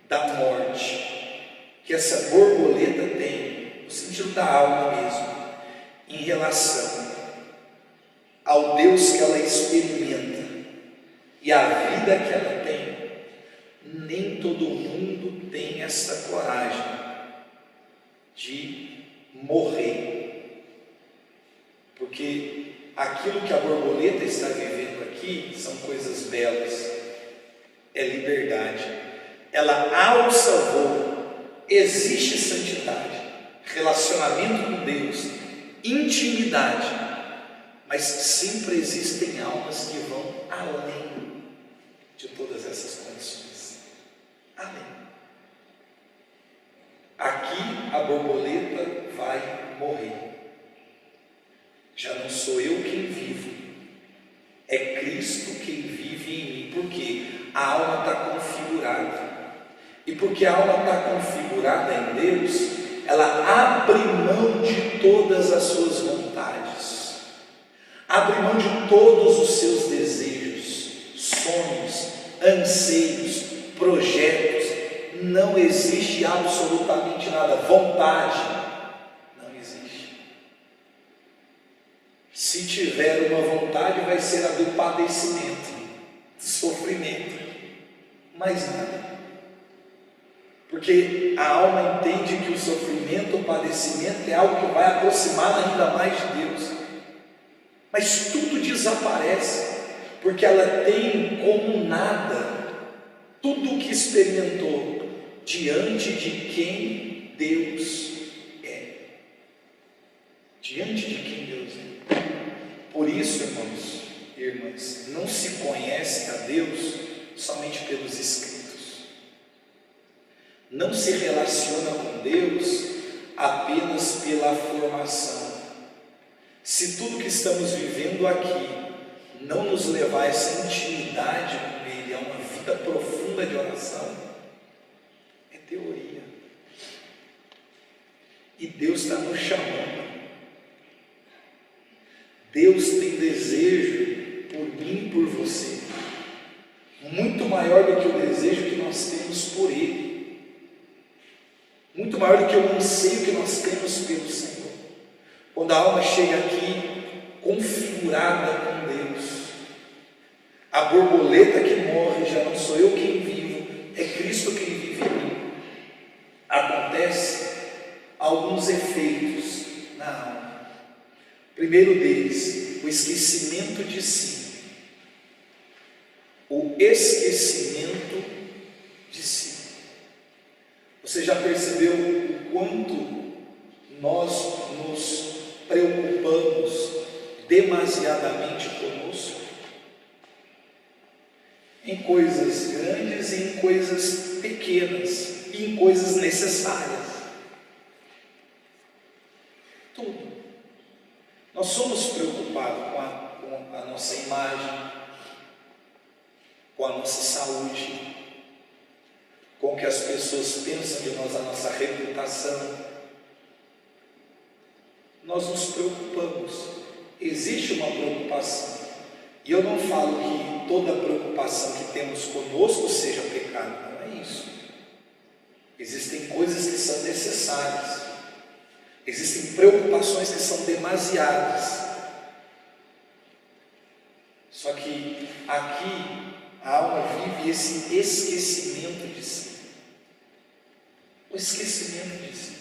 da morte que essa borboleta tem, no sentido da alma mesmo, em relação ao Deus que ela experimenta e a vida que ela tem, nem todo mundo tem essa coragem de morrer, porque aquilo que a borboleta está vivendo aqui são coisas belas, é liberdade, ela alça voo, existe santidade, relacionamento com Deus, intimidade, mas sempre existem almas que vão além de todas essas condições, além. Aqui a borboleta vai morrer. Já não sou eu quem vivo, é Cristo quem vive em mim. Por quê? A alma está configurada. E porque a alma está configurada em Deus, ela abre mão de todas as suas vontades, abre mão de todos os seus desejos, sonhos, anseios, projetos. Não existe absolutamente nada. Vontade não existe. Se tiver uma vontade, vai ser a do padecimento, do sofrimento, mais nada. Porque a alma entende que o sofrimento, o padecimento é algo que vai aproximar ainda mais de Deus. Mas tudo desaparece, porque ela tem como nada tudo o que experimentou diante de quem Deus é. Diante de quem Deus é. Por isso, irmãos e irmãs, não se conhece a Deus somente pelos escritos. Não se relaciona com Deus apenas pela formação. Se tudo que estamos vivendo aqui não nos levar a essa intimidade com Ele, a uma vida profunda de oração, é teoria. E Deus está nos chamando. Deus tem desejo por mim e por você, muito maior do que o desejo que nós temos por Ele, muito maior do que o anseio que nós temos pelo Senhor. Quando a alma chega aqui configurada com Deus, a borboleta que morre, já não sou eu quem vivo, é Cristo quem vive em mim. Acontece alguns efeitos na alma. Primeiro deles, o esquecimento de si. O esquecimento de si. Você já percebeu o quanto nós nos preocupamos demasiadamente conosco? Em coisas grandes e em coisas pequenas, e em coisas necessárias. Tudo. Nós somos preocupados com a nossa imagem, com a nossa saúde, com o que as pessoas pensam de nós, a nossa reputação. Nós nos preocupamos. Existe uma preocupação. E eu não falo que toda preocupação que temos conosco seja pecado, não é isso. Existem coisas que são necessárias. Existem preocupações que são demasiadas. Só que aqui a alma vive esse esquecimento de si. O esquecimento de si.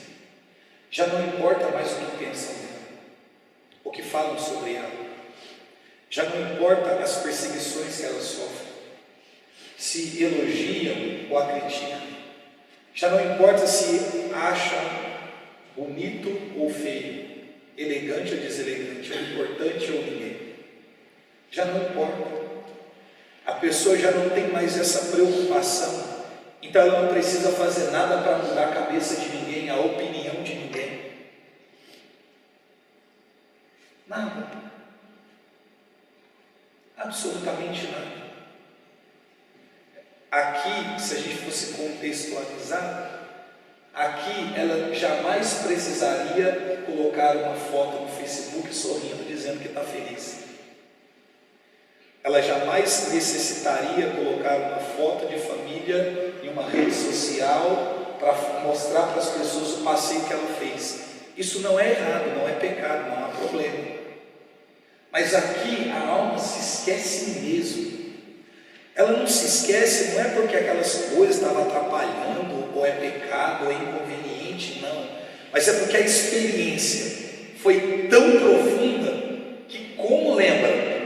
Já não importa mais o que pensam dela, o que falam sobre ela. Já não importa as perseguições que ela sofre, se elogiam ou a criticam. Já não importa se acham bonito ou feio, elegante ou deselegante, ou importante ou ninguém. já não importa. A pessoa já não tem mais essa preocupação. Então ela não precisa fazer nada para mudar a cabeça de ninguém, a opinião de ninguém. Nada. Absolutamente nada. Aqui, se a gente fosse contextualizar, aqui ela jamais precisaria colocar uma foto no Facebook sorrindo, dizendo que está feliz. Ela jamais necessitaria colocar uma foto de família em uma rede social para mostrar para as pessoas o passeio que ela fez. Isso não é errado, não é pecado, não há problema. Mas aqui a alma se esquece mesmo. Ela não se esquece, não é porque aquelas coisas estavam atrapalhando, ou é pecado, ou é inconveniente, não. Mas é porque a experiência foi tão profunda que, como lembra?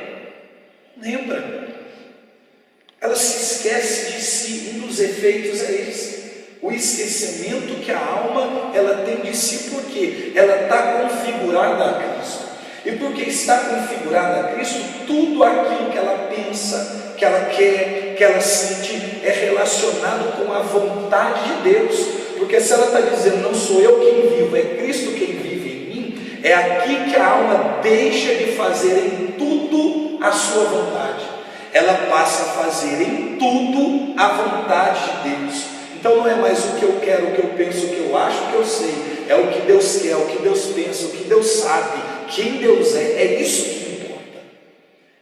Ela se esquece de si. Um dos efeitos é esse: o esquecimento que a alma ela tem de si, porque ela está configurada a Cristo. E porque está configurada a Cristo, tudo aquilo que ela pensa, que ela quer, que ela sente, é relacionado com a vontade de Deus. Porque se ela está dizendo, não sou eu quem vivo, é Cristo quem vive em mim, é aqui que a alma deixa de fazer em tudo a sua vontade. Ela passa a fazer em tudo a vontade de Deus. Então não é mais o que eu quero, o que eu penso, o que eu acho, o que eu sei. É o que Deus quer, o que Deus pensa, o que Deus sabe, quem Deus é. É isso que importa.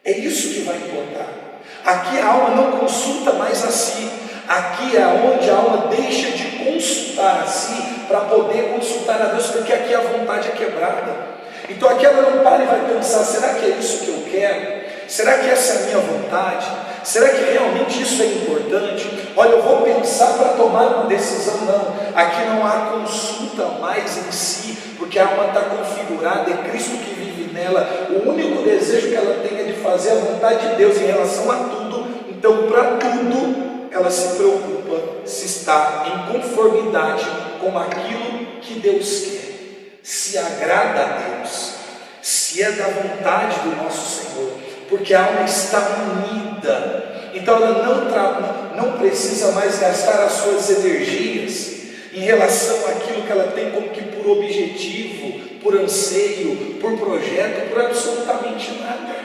É isso que vai importar. Aqui a alma não consulta mais a si. Aqui é onde a alma deixa de consultar a si para poder consultar a Deus, porque aqui a vontade é quebrada. Então aqui ela não para e vai pensar, será que é isso que eu quero? Será que essa é a minha vontade? Será que realmente isso é importante? Olha, eu vou pensar para tomar uma decisão. Não, aqui não há consulta mais em si, porque a alma está configurada, é Cristo que vive nela. O único desejo que ela tem é de fazer a vontade de Deus em relação a tudo. Então, para tudo, ela se preocupa se está em conformidade com aquilo que Deus quer, se agrada a Deus, se é da vontade do nosso Senhor. Porque a alma está unida, então ela não precisa mais gastar as suas energias em relação àquilo que ela tem como que por objetivo, por anseio, por projeto, por absolutamente nada.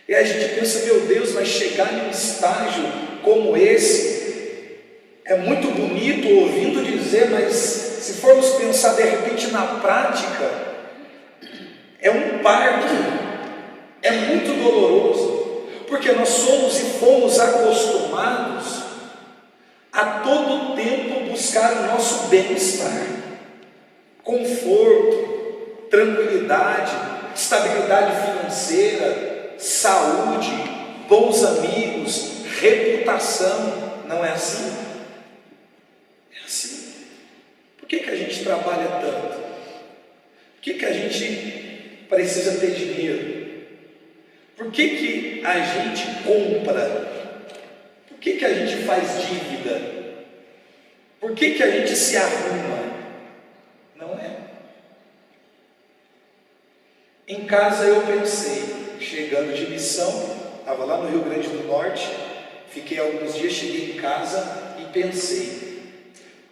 E aí a gente pensa, meu Deus, mas chegar em um estágio como esse é muito bonito ouvindo dizer, mas se formos pensar de repente na prática, é um parto, é muito doloroso, porque nós somos e fomos acostumados a todo tempo buscar o nosso bem-estar, conforto, tranquilidade, estabilidade financeira, saúde, bons amigos, reputação. Não é assim? É assim. Por que a gente trabalha tanto? Por que a gente precisa ter dinheiro? Por que a gente compra? Por que a gente faz dívida? Por que a gente se arruma? Não é? Em casa eu pensei, chegando de missão, estava lá no Rio Grande do Norte, fiquei alguns dias, cheguei em casa e pensei,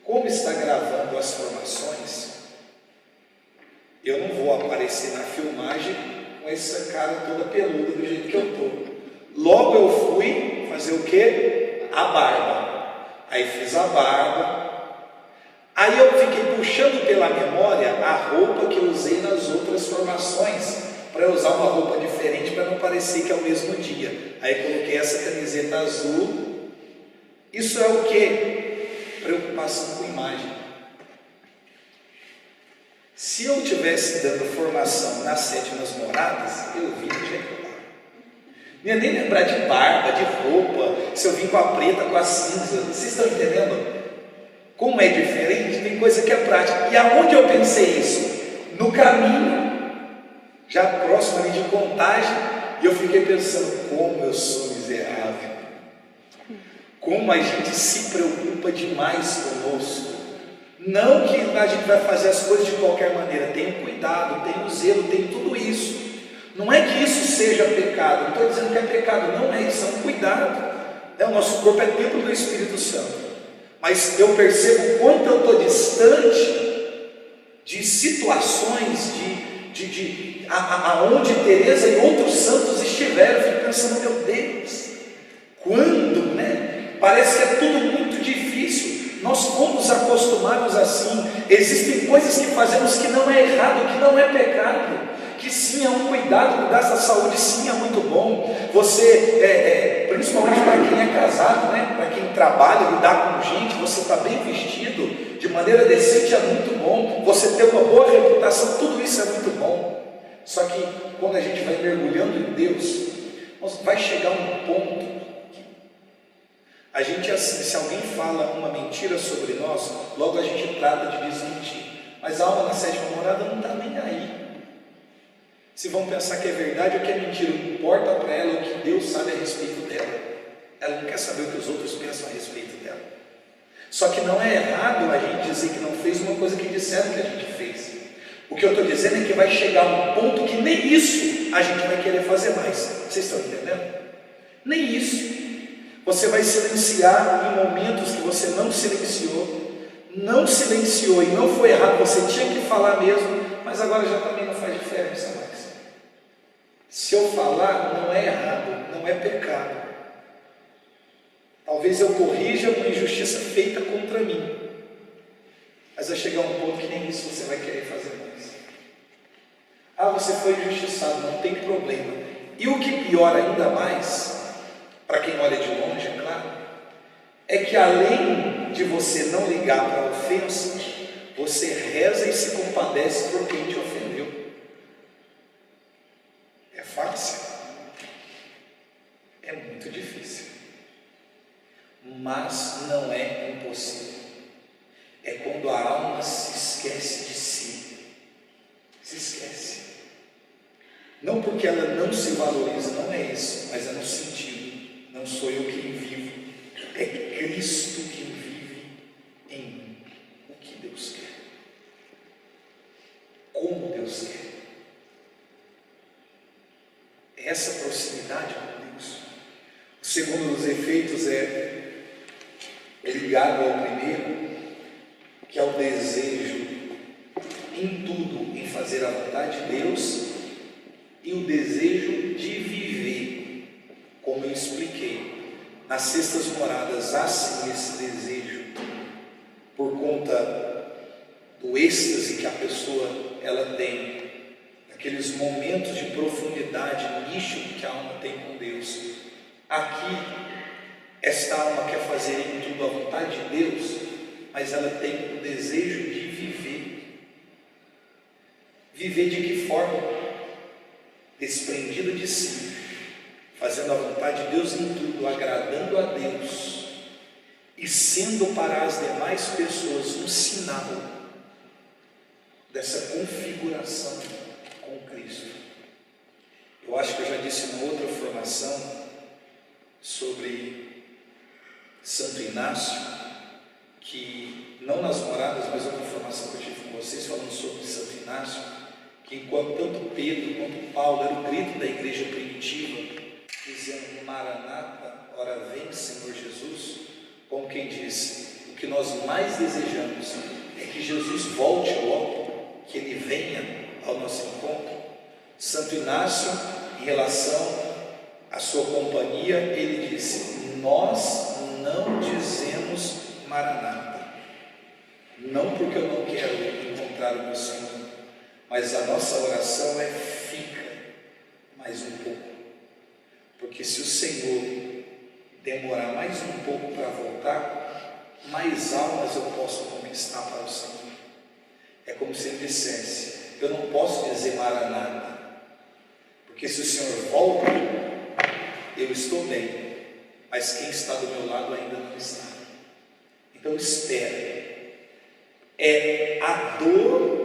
como está gravando as formações, eu não vou aparecer na filmagem com essa cara toda peluda do jeito que eu estou. Logo eu fui fazer o quê? A barba. Aí fiz a barba. Aí eu fiquei puxando pela memória a roupa que eu usei nas outras formações, para usar uma roupa diferente, para não parecer que é o mesmo dia. Aí coloquei essa camiseta azul. Isso é o quê? Preocupação com imagem. Se eu estivesse dando formação nas sétimas moradas, eu vim do jeito lá. Não ia nem lembrar de barba, de roupa, se eu vim com a preta, com a cinza. Vocês estão entendendo? Como é diferente, tem coisa que é prática. E aonde eu pensei isso? No caminho, já próximo ali de Contagem, e eu fiquei pensando, como eu sou miserável. Como a gente se preocupa demais conosco. Não que a gente vai fazer as coisas de qualquer maneira, tem o cuidado, tem o zelo, tem tudo isso. Não é que isso seja pecado, não estou dizendo que é pecado, não é isso, é um cuidado. O nosso corpo é templo do Espírito Santo, mas eu percebo o quanto eu estou distante de situações, aonde Teresa e outros santos estiveram. Eu fico pensando, meu Deus, quando, né? Parece que é tudo muito difícil. Nós fomos acostumados assim. Existem coisas que fazemos que não é errado, que não é pecado, que sim é um cuidado. Cuidar da saúde sim é muito bom. Você, principalmente para quem é casado, né? Para quem trabalha, lidar com gente, você está bem vestido, de maneira decente, é muito bom. Você ter uma boa reputação, tudo isso é muito bom. Só que quando a gente vai mergulhando em Deus, vai chegar um ponto que a gente, assim, se alguém fala uma mentira sobre nós, logo a gente trata de desmentir. Mas a alma na sétima morada não está nem aí se vão pensar que é verdade ou que é mentira. O que importa para ela é o que Deus sabe a respeito dela. Ela não quer saber o que os outros pensam a respeito dela. Só que não é errado a gente dizer que não fez uma coisa que disseram que a gente fez. O que eu estou dizendo é que vai chegar um ponto que nem isso a gente vai querer fazer mais. Vocês estão entendendo? Nem isso. Você vai silenciar em momentos que você não silenciou e não foi errado, você tinha que falar mesmo, mas agora já também não faz diferença mais. Se eu falar, não é errado, não é pecado. Talvez eu corrija uma injustiça feita contra mim, mas vai chegar um ponto que nem isso você vai querer fazer mais. Você foi injustiçado, não tem problema. E o que piora ainda mais, para quem olha de longe, é claro, é que além de você não ligar para a ofensa, você reza e se compadece por quem te ofendeu. É fácil? É muito difícil. Mas não é impossível. É quando a alma se esquece de si. Se esquece. Não porque ela não se valoriza, não é isso, mas é no sentido, não sou eu quem vivo, é Cristo quem vive em mim. O que Deus quer, como Deus quer, essa proximidade com Deus. O segundo dos efeitos é ligado ao primeiro, que é o desejo em tudo, em fazer a vontade de Deus, e o desejo de viver, como eu expliquei. Nas sextas moradas há sim esse desejo, por conta do êxtase que a pessoa ela tem, aqueles momentos de profundidade, nítido que a alma tem com Deus. Aqui, esta alma quer fazer em tudo a vontade de Deus, mas ela tem o desejo de viver. Viver de que forma? Desprendida de si, fazendo a vontade de Deus em tudo, agradando a Deus e sendo para as demais pessoas um sinal dessa configuração com Cristo. Eu acho que eu já disse numa outra formação sobre Santo Inácio, que não nas moradas, mas outra formação que eu tive com vocês falando sobre Santo Inácio, que enquanto tanto Pedro quanto Paulo era o grito da igreja primitiva, dizendo Maranata, ora vem Senhor Jesus, como quem diz, o que nós mais desejamos é que Jesus volte logo, que Ele venha ao nosso encontro. Santo Inácio, em relação à sua companhia, ele disse, nós não dizemos Maranata, não porque eu não quero encontrar o meu Senhor, mas a nossa oração é fica mais um pouco, porque se o Senhor demorar mais um pouco para voltar, mais almas eu posso conquistar para o Senhor. É como se ele dissesse, eu não posso dizer Maranata, porque se o Senhor volta, eu estou bem, mas quem está do meu lado ainda não está. Então espera. É a dor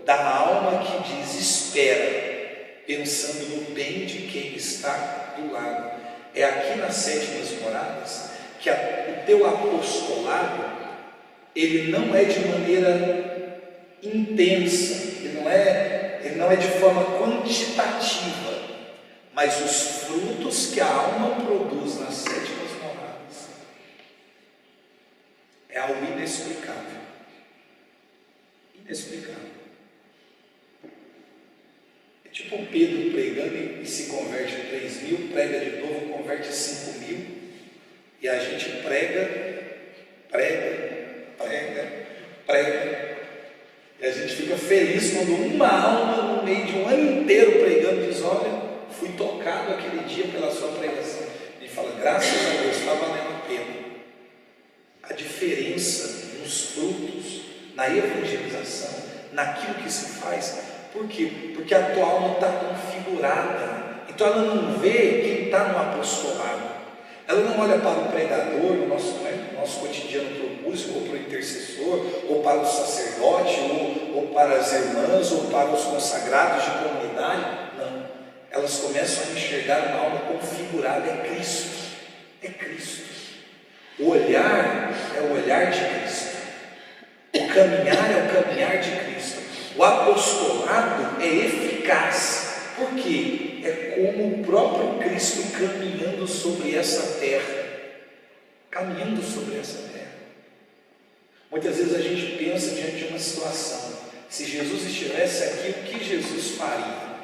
da alma que diz espera, pensando no bem de quem está do lado. É aqui nas sétimas moradas que o teu apostolado, ele não é de maneira intensa, ele não é de forma quantitativa, mas os frutos que a alma produz nas sétimas moradas é algo inexplicável. Inexplicável. É tipo o Pedro pregando e se converte em 3.000, prega de novo, converte 5.000, e a gente prega, e a gente fica feliz quando uma alma, no meio de um ano inteiro pregando, diz: olha, fui tocado aquele dia pela sua pregação. A gente fala: graças a Deus, está valendo a pena. A diferença nos frutos, na evangelização, naquilo que se faz. Por quê? Porque a tua alma está configurada, então ela não vê quem está no apostolado. Ela não olha para o pregador, no nosso cotidiano, para o músico, ou para o intercessor, ou para o sacerdote, ou para as irmãs, ou para os consagrados de comunidade. Não. Elas começam a enxergar uma alma configurada. É Cristo. É Cristo. O olhar é o olhar de Cristo. O caminhar é o caminhar de Cristo. O apostolado é eficaz. Por quê? É como o próprio Cristo caminhando sobre essa terra. Caminhando sobre essa terra. Muitas vezes a gente pensa diante de uma situação: se Jesus estivesse aqui, o que Jesus faria?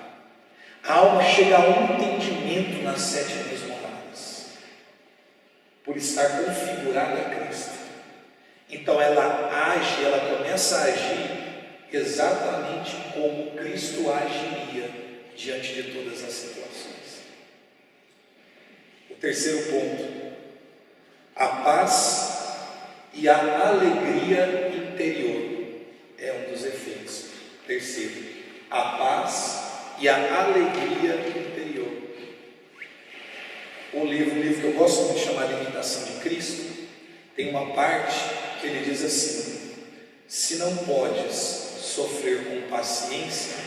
A alma chega a um entendimento nas sétimas moradas, por estar configurada a Cristo. Então ela age, ela começa a agir exatamente como Cristo agiria diante de todas as situações. O terceiro ponto: a paz e a alegria interior é um dos efeitos. Terceiro, a paz e a alegria interior. Um livro que eu gosto muito de chamar de Imitação de Cristo, tem uma parte que ele diz assim: se não podes sofrer com paciência,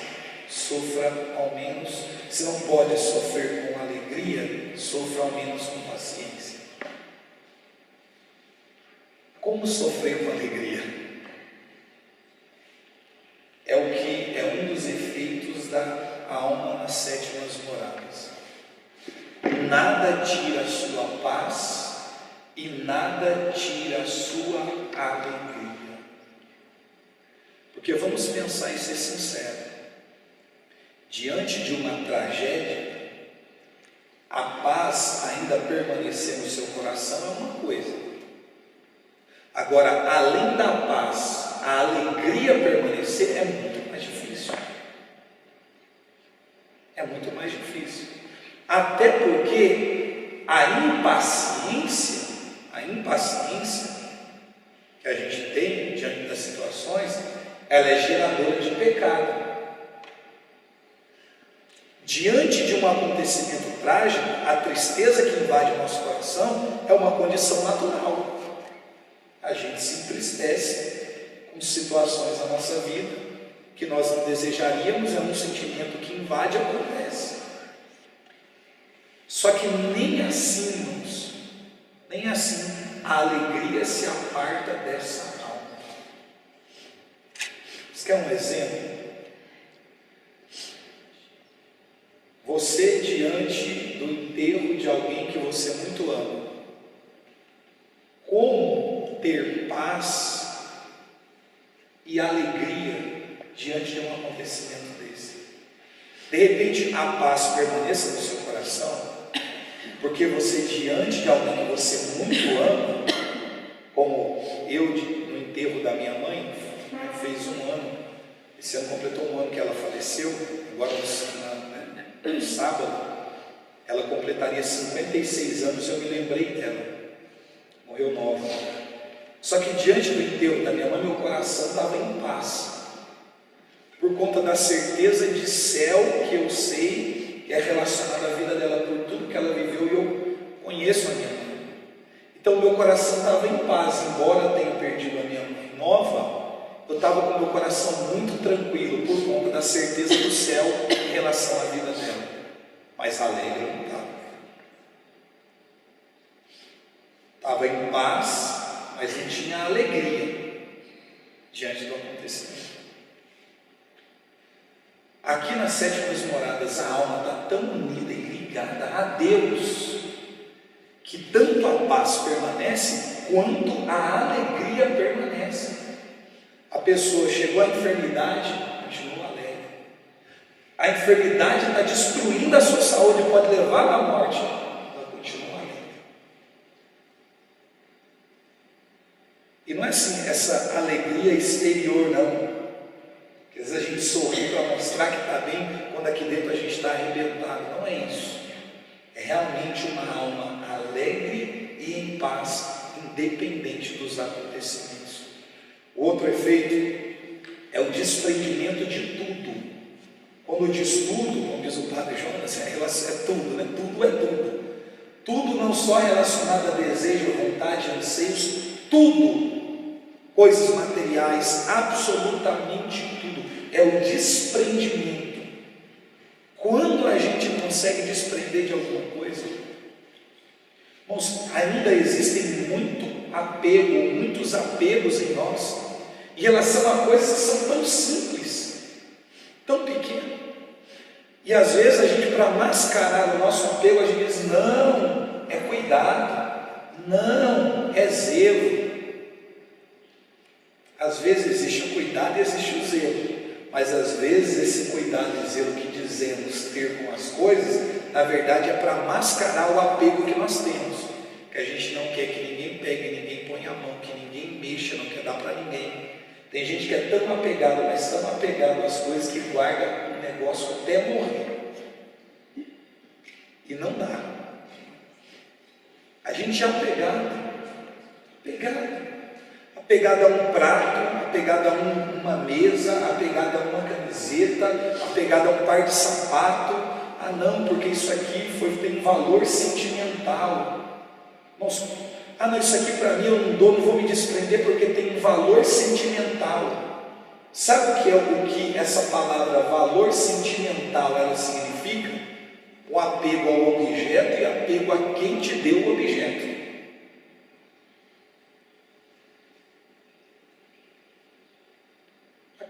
sofra ao menos. Se não podes sofrer com alegria, sofra ao menos com paciência. Como sofrer com alegria? É um dos efeitos da alma nas sétimas moradas. Nada tira a sua paz e nada tira a sua alegria. Porque vamos pensar e ser sincero: diante de uma tragédia, a paz ainda permanecer no seu coração é uma coisa. Agora, além da paz, a alegria permanecer é muito mais difícil. É muito mais difícil. Até porque a impaciência que a gente tem diante das situações, ela é geradora de pecado. Diante de um acontecimento trágico, a tristeza que invade o nosso coração é uma condição natural. A gente se entristece com situações da nossa vida que nós não desejaríamos, é um sentimento que invade e acontece. Só que nem assim, irmãos, nem assim a alegria se aparta dessa alma. Você quer um exemplo? Você diante do enterro de alguém que você muito ama, como ter paz e alegria diante de um acontecimento desse? De repente a paz permaneça no seu coração, porque você diante de alguém que você muito ama, como eu no enterro da minha mãe, fez um ano, esse ano completou um ano que ela faleceu, agora no sábado, ela completaria 56 anos, eu me lembrei dela, morreu nova. Só que diante do enterro da minha mãe, meu coração estava em paz, por conta da certeza de céu que eu sei que é relacionada à vida dela, por tudo que ela viveu, e eu conheço a minha mãe. Então meu coração estava em paz, embora eu tenha perdido a minha mãe nova. Eu estava com meu coração muito tranquilo, por conta da certeza do céu em relação à vida dela. Mas alegre eu não estava. Estava em paz, mas não tinha alegria diante do acontecimento. Aqui nas sétimas moradas, a alma está tão unida em ligada a Deus, que tanto a paz permanece, quanto a alegria permanece. A pessoa chegou à enfermidade, continua alegre. A enfermidade está destruindo a sua saúde, pode levar à morte, ela continua alegre. E não é assim, essa alegria exterior, não. Porque às vezes a gente sorri para mostrar que está bem, quando aqui dentro a gente está arrebentado. Não é isso. É realmente uma alma alegre e em paz, independente dos acontecimentos. O outro efeito é o desprendimento de tudo. Quando diz tudo, como diz o padre Jonas, é tudo, né? Tudo é tudo. Tudo não só relacionado a desejo, vontade, anseios, tudo. Coisas materiais, absolutamente tudo. É o desprendimento. Quando a gente consegue desprender de alguma coisa, irmãos, ainda existem muitos apegos em nós, em relação a coisas que são tão simples, tão pequenas. E às vezes a gente, para mascarar o nosso apego, a gente diz, não, é cuidado, não, é zelo. Às vezes existe o cuidado e existe o zelo, mas às vezes esse cuidado e zelo que dizemos ter com as coisas, na verdade é para mascarar o apego que nós temos, que a gente não quer que ninguém pegue, ninguém ponha a mão, que ninguém mexa, não quer dar para ninguém. Tem gente que é tão apegado, mas tão apegado às coisas que guarda o negócio até morrer, e não dá. A gente é apegado a um prato, apegado a uma mesa, apegado a uma camiseta, apegado a um par de sapato. Ah não, porque isso aqui tem um valor sentimental. Nossa, não, isso aqui para mim eu não vou me desprender porque tem um valor sentimental. Sabe o que essa palavra valor sentimental ela significa? O apego ao objeto e apego a quem te deu o objeto.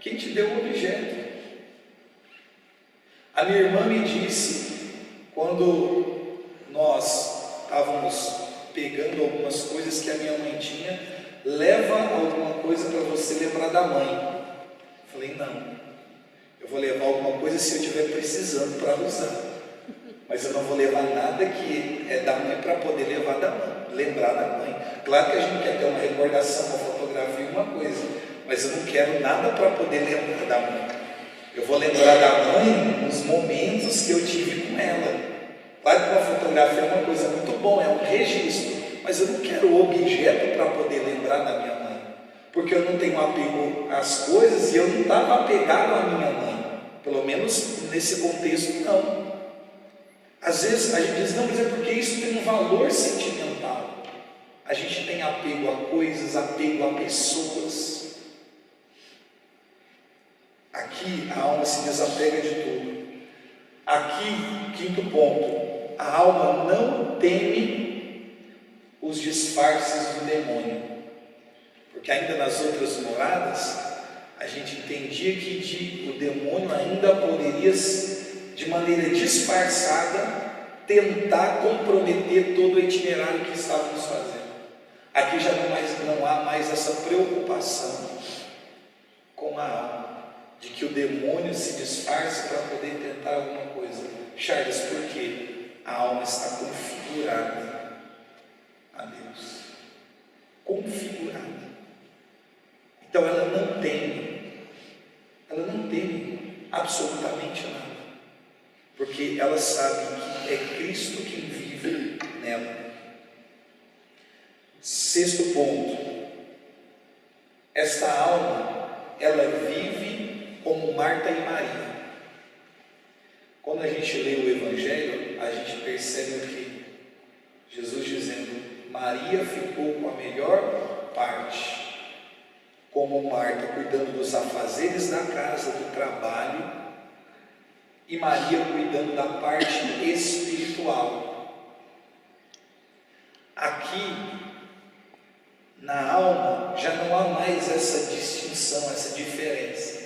Quem te deu o objeto? A minha irmã me disse, quando nós estávamos pegando algumas coisas que a minha mãe tinha, leva alguma coisa para você lembrar da mãe. Eu falei, não, eu vou levar alguma coisa se eu estiver precisando para usar, mas eu não vou levar nada que é da mãe para poder lembrar da mãe. Claro que a gente quer ter uma recordação, uma fotografia, uma coisa, mas eu não quero nada para poder lembrar da mãe. Eu vou lembrar da mãe nos momentos que eu tive com ela. Claro que uma fotografia é uma coisa muito boa, é um registro, mas eu não quero o objeto para poder lembrar da minha mãe, porque eu não tenho apego às coisas e eu não estava apegado à minha mãe, pelo menos nesse contexto não. Às vezes a gente diz, não, mas é porque isso tem um valor sentimental. A gente tem apego a coisas, apego a pessoas. Aqui a alma se desapega de tudo. Aqui, quinto ponto, a alma não teme os disfarces do demônio, porque ainda nas outras moradas a gente entendia que o demônio ainda poderia, de maneira disfarçada, tentar comprometer todo o itinerário que estávamos fazendo. Aqui já não há mais essa preocupação com a alma, de que o demônio se disfarce para poder tentar alguma coisa. Charles, por quê? A alma está configurada a Deus. Configurada. Então ela não teme absolutamente nada, porque ela sabe que é Cristo quem vive nela. Sexto ponto, esta alma, ela vive como Marta e Maria. Quando a gente lê o Evangelho, a gente percebe aqui Jesus dizendo, Maria ficou com a melhor parte, como Marta cuidando dos afazeres da casa, do trabalho, e Maria cuidando da parte espiritual. Aqui, na alma, já não há mais essa distinção, essa diferença.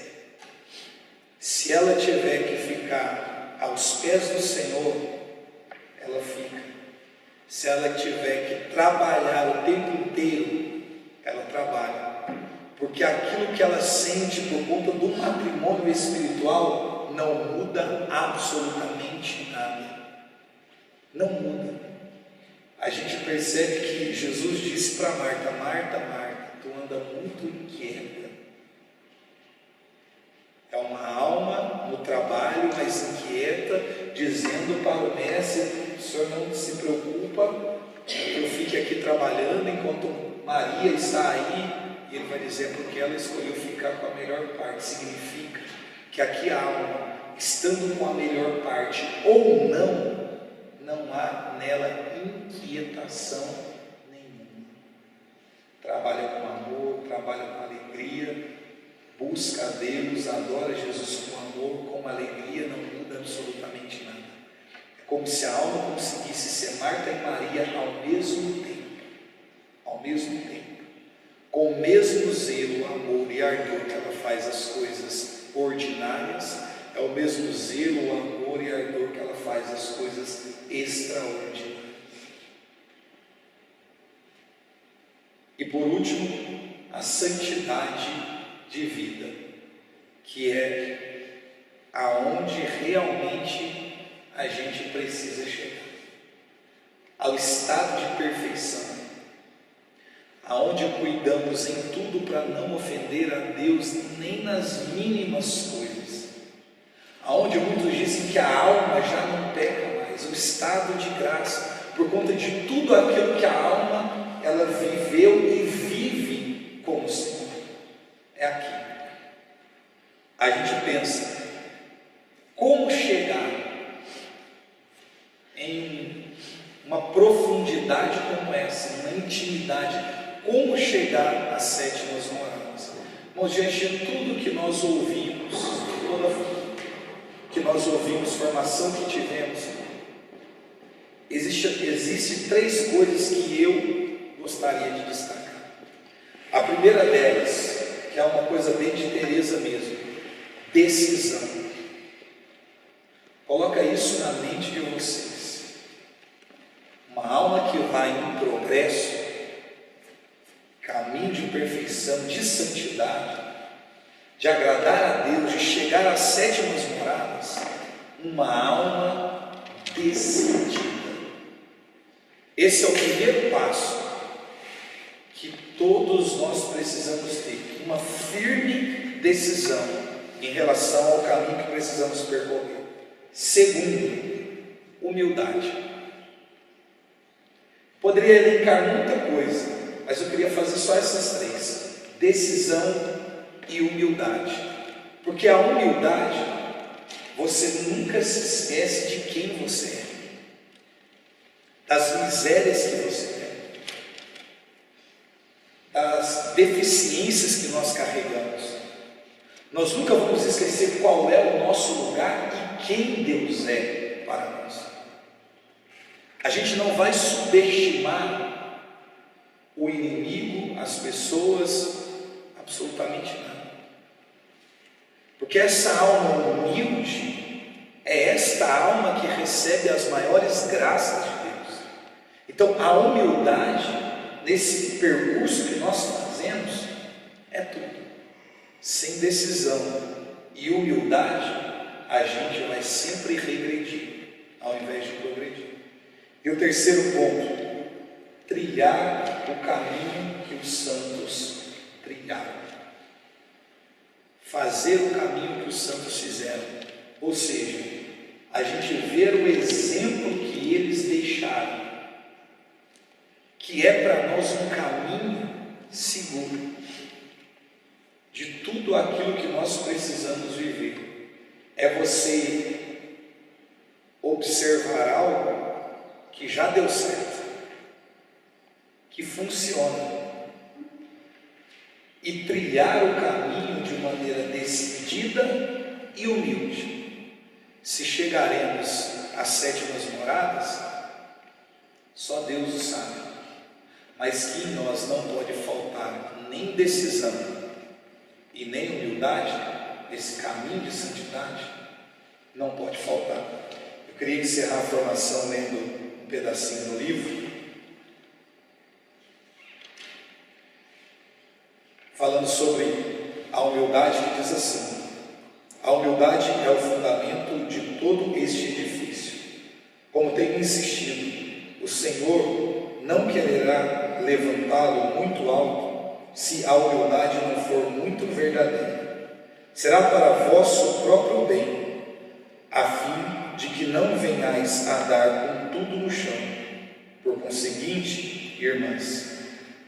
Se ela tiver que ficar aos pés do Senhor, Se ela tiver que trabalhar o tempo inteiro, ela trabalha. Porque aquilo que ela sente por conta do matrimônio espiritual não muda absolutamente nada. Não muda. A gente percebe que Jesus disse para Marta: Marta, Marta, tu anda muito inquieta. É uma alma no trabalho, mas inquieta, dizendo para o mestre: o senhor não se preocupa que eu fique aqui trabalhando enquanto Maria está aí. E ele vai dizer: porque ela escolheu ficar com a melhor parte. Significa que aqui a alma, estando com a melhor parte ou não, não há nela inquietação nenhuma. Trabalha com amor, trabalha com alegria, busca a Deus, adora Jesus com amor, com alegria, não muda absolutamente nada. É como se a alma conseguisse ser Marta e Maria ao mesmo tempo, com o mesmo zelo, amor e ardor que ela faz as coisas ordinárias, é o mesmo zelo, amor e ardor que ela faz as coisas extraordinárias. E por último, a santidade de vida, que é aonde realmente a gente precisa chegar, ao estado de perfeição, aonde cuidamos em tudo para não ofender a Deus nem nas mínimas coisas, aonde muitos dizem que a alma já não peca mais, o estado de graça, por conta de tudo aquilo que a alma ela viveu e vive com o Senhor. É aqui. A gente pensa, como chegar em uma profundidade como essa, uma intimidade, como chegar às sétimas moradas? Mas diante de tudo que nós ouvimos, formação que tivemos, existe três coisas que eu gostaria de destacar. A primeira delas, que é uma coisa bem de Teresa mesmo, decisão. Coloca isso na mente de vocês. Uma alma que vai em progresso, caminho de perfeição, de santidade, de agradar a Deus, de chegar às sétimas moradas, uma alma decidida. Esse é o primeiro passo que todos nós precisamos ter, uma firme decisão em relação ao caminho que precisamos percorrer. Segundo, humildade. Poderia elencar muita coisa, mas eu queria fazer só essas três: decisão e humildade. Porque a humildade, você nunca se esquece de quem você é, das misérias que você tem, das deficiências que nós carregamos. Nós nunca vamos esquecer qual é o nosso lugar e quem Deus é para nós. A gente não vai subestimar o inimigo, as pessoas, absolutamente nada. Porque essa alma humilde é esta alma que recebe as maiores graças de Deus. Então a humildade nesse percurso que nós fazemos é tudo. Sem decisão e humildade, a gente vai sempre regredir ao invés de progredir. E o terceiro ponto: trilhar o caminho que os santos trilharam. Fazer o caminho que os santos fizeram, ou seja, a gente ver o exemplo que eles deixaram, que é para nós um caminho seguro de tudo aquilo que nós precisamos viver. É você observar algo que já deu certo, que funciona, e trilhar o caminho de maneira decidida e humilde. Se chegaremos às sétimas moradas, só Deus o sabe, mas que em nós não pode faltar nem decisão e nem humildade. Nesse caminho de santidade não pode faltar. Eu queria encerrar a formação lendo um pedacinho do livro humildade que diz assim: a humildade é o fundamento de todo este edifício. Como tenho insistido, o Senhor não quererá levantá-lo muito alto, se a humildade não for muito verdadeira. Será para vosso próprio bem, a fim de que não venhais a dar com tudo no chão. Por conseguinte, irmãs,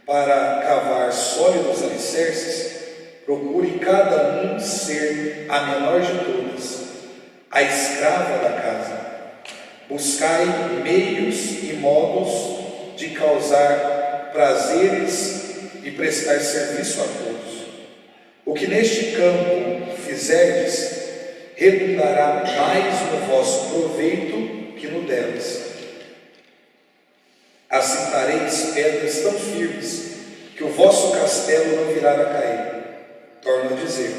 para cavar sólidos alicerces, procure cada um ser a menor de todas, a escrava da casa. Buscai meios e modos de causar prazeres e prestar serviço a todos. O que neste campo fizerdes, redundará mais no vosso proveito que no delas. Assentareis pedras tão firmes, que o vosso castelo não virá a cair. Torno a dizer: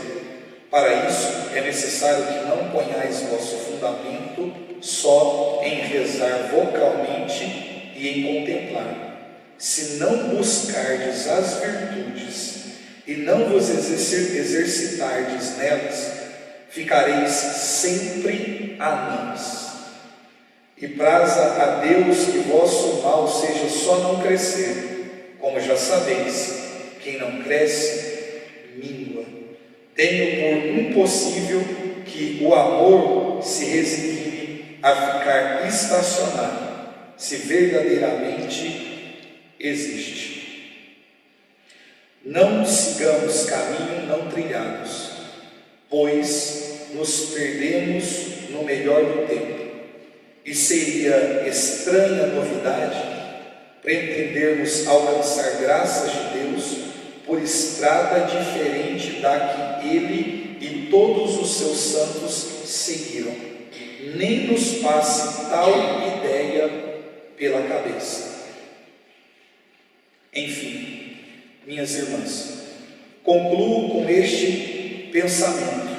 para isso é necessário que não ponhais vosso fundamento só em rezar vocalmente e em contemplar. Se não buscardes as virtudes e não vos exercitardes nelas, ficareis sempre anãs. E praza a Deus que vosso mal seja só não crescer. Como já sabeis, quem não cresce, mingua. Tenho por impossível que o amor se resigne a ficar estacionado, se verdadeiramente existe. Não sigamos caminho não trilhados, pois nos perdemos no melhor do tempo. E seria estranha novidade pretendermos alcançar graças de Deus por estrada diferente da que Ele e todos os seus santos seguiram. Nem nos passe tal ideia pela cabeça. Enfim, minhas irmãs, concluo com este pensamento: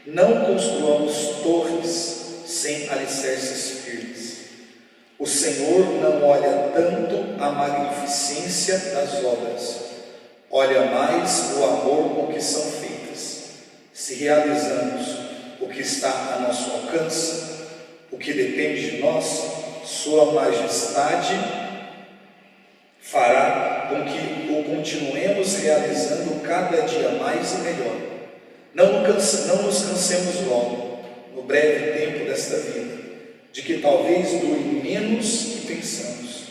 não construamos torres sem alicerces firmes. O Senhor não olha tanto a magnificência das obras, olha mais o amor com que são feitas. Se realizamos o que está a nosso alcance, o que depende de nós, Sua Majestade fará com que o continuemos realizando cada dia mais e melhor. Não nos cansemos logo, no breve tempo desta vida, de que talvez dure menos que pensamos.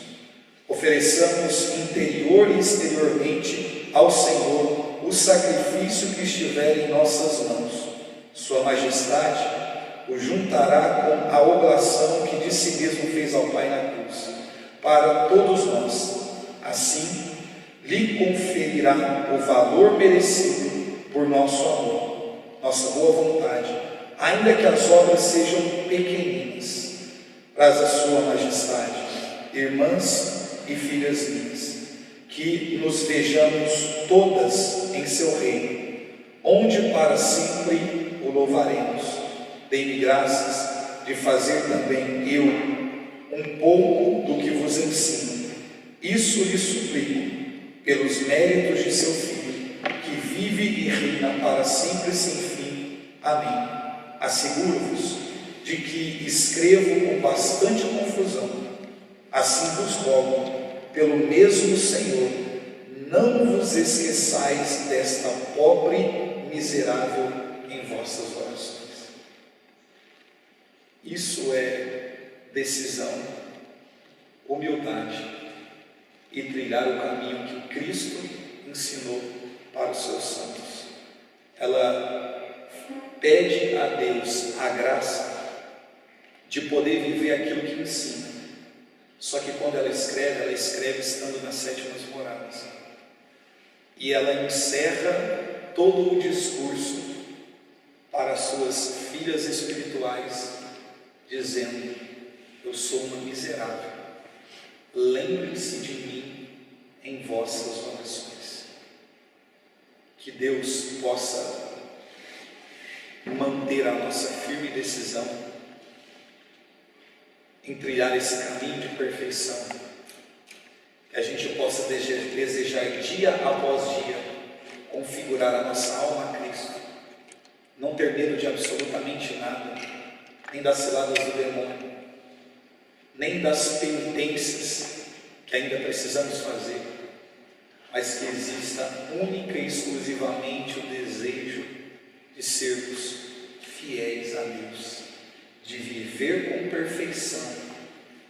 Ofereçamos interior e exteriormente ao Senhor o sacrifício que estiver em nossas mãos. Sua Majestade o juntará com a oblação que de si mesmo fez ao Pai na cruz, para todos nós. Assim, lhe conferirá o valor merecido por nosso amor, nossa boa vontade, ainda que as obras sejam pequeninas. Praza Sua Majestade, irmãs e filhas minhas, que nos vejamos todas em seu reino, onde para sempre o louvaremos. Dei-me graças de fazer também eu um pouco do que vos ensino. Isso lhe suplico, pelos méritos de seu Filho, que vive e reina para sempre sem fim. Amém. Asseguro-vos de que escrevo com bastante confusão. Assim vos rogo, pelo mesmo Senhor, não vos esqueçais desta pobre miserável em vossas orações. Isso é decisão, humildade e trilhar o caminho que Cristo ensinou para os seus santos. Ela pede a Deus a graça de poder viver aquilo que ensina. Só que quando ela escreve estando nas sétimas moradas. E ela encerra todo o discurso para as suas filhas espirituais, dizendo: eu sou uma miserável, lembrem-se de mim em vossas orações. Que Deus possa manter a nossa firme decisão em trilhar esse caminho de perfeição, que a gente possa desejar dia após dia configurar a nossa alma a Cristo, não ter medo de absolutamente nada, nem das ciladas do demônio, nem das penitências que ainda precisamos fazer, mas que exista única e exclusivamente o desejo de sermos fiéis a Deus, de viver com perfeição,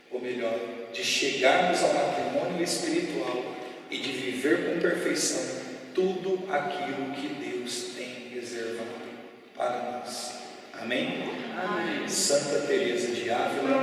ou melhor, de chegarmos ao matrimônio espiritual e de viver com perfeição tudo aquilo que Deus tem reservado para nós. Amém? Amém. Santa Teresa de Ávila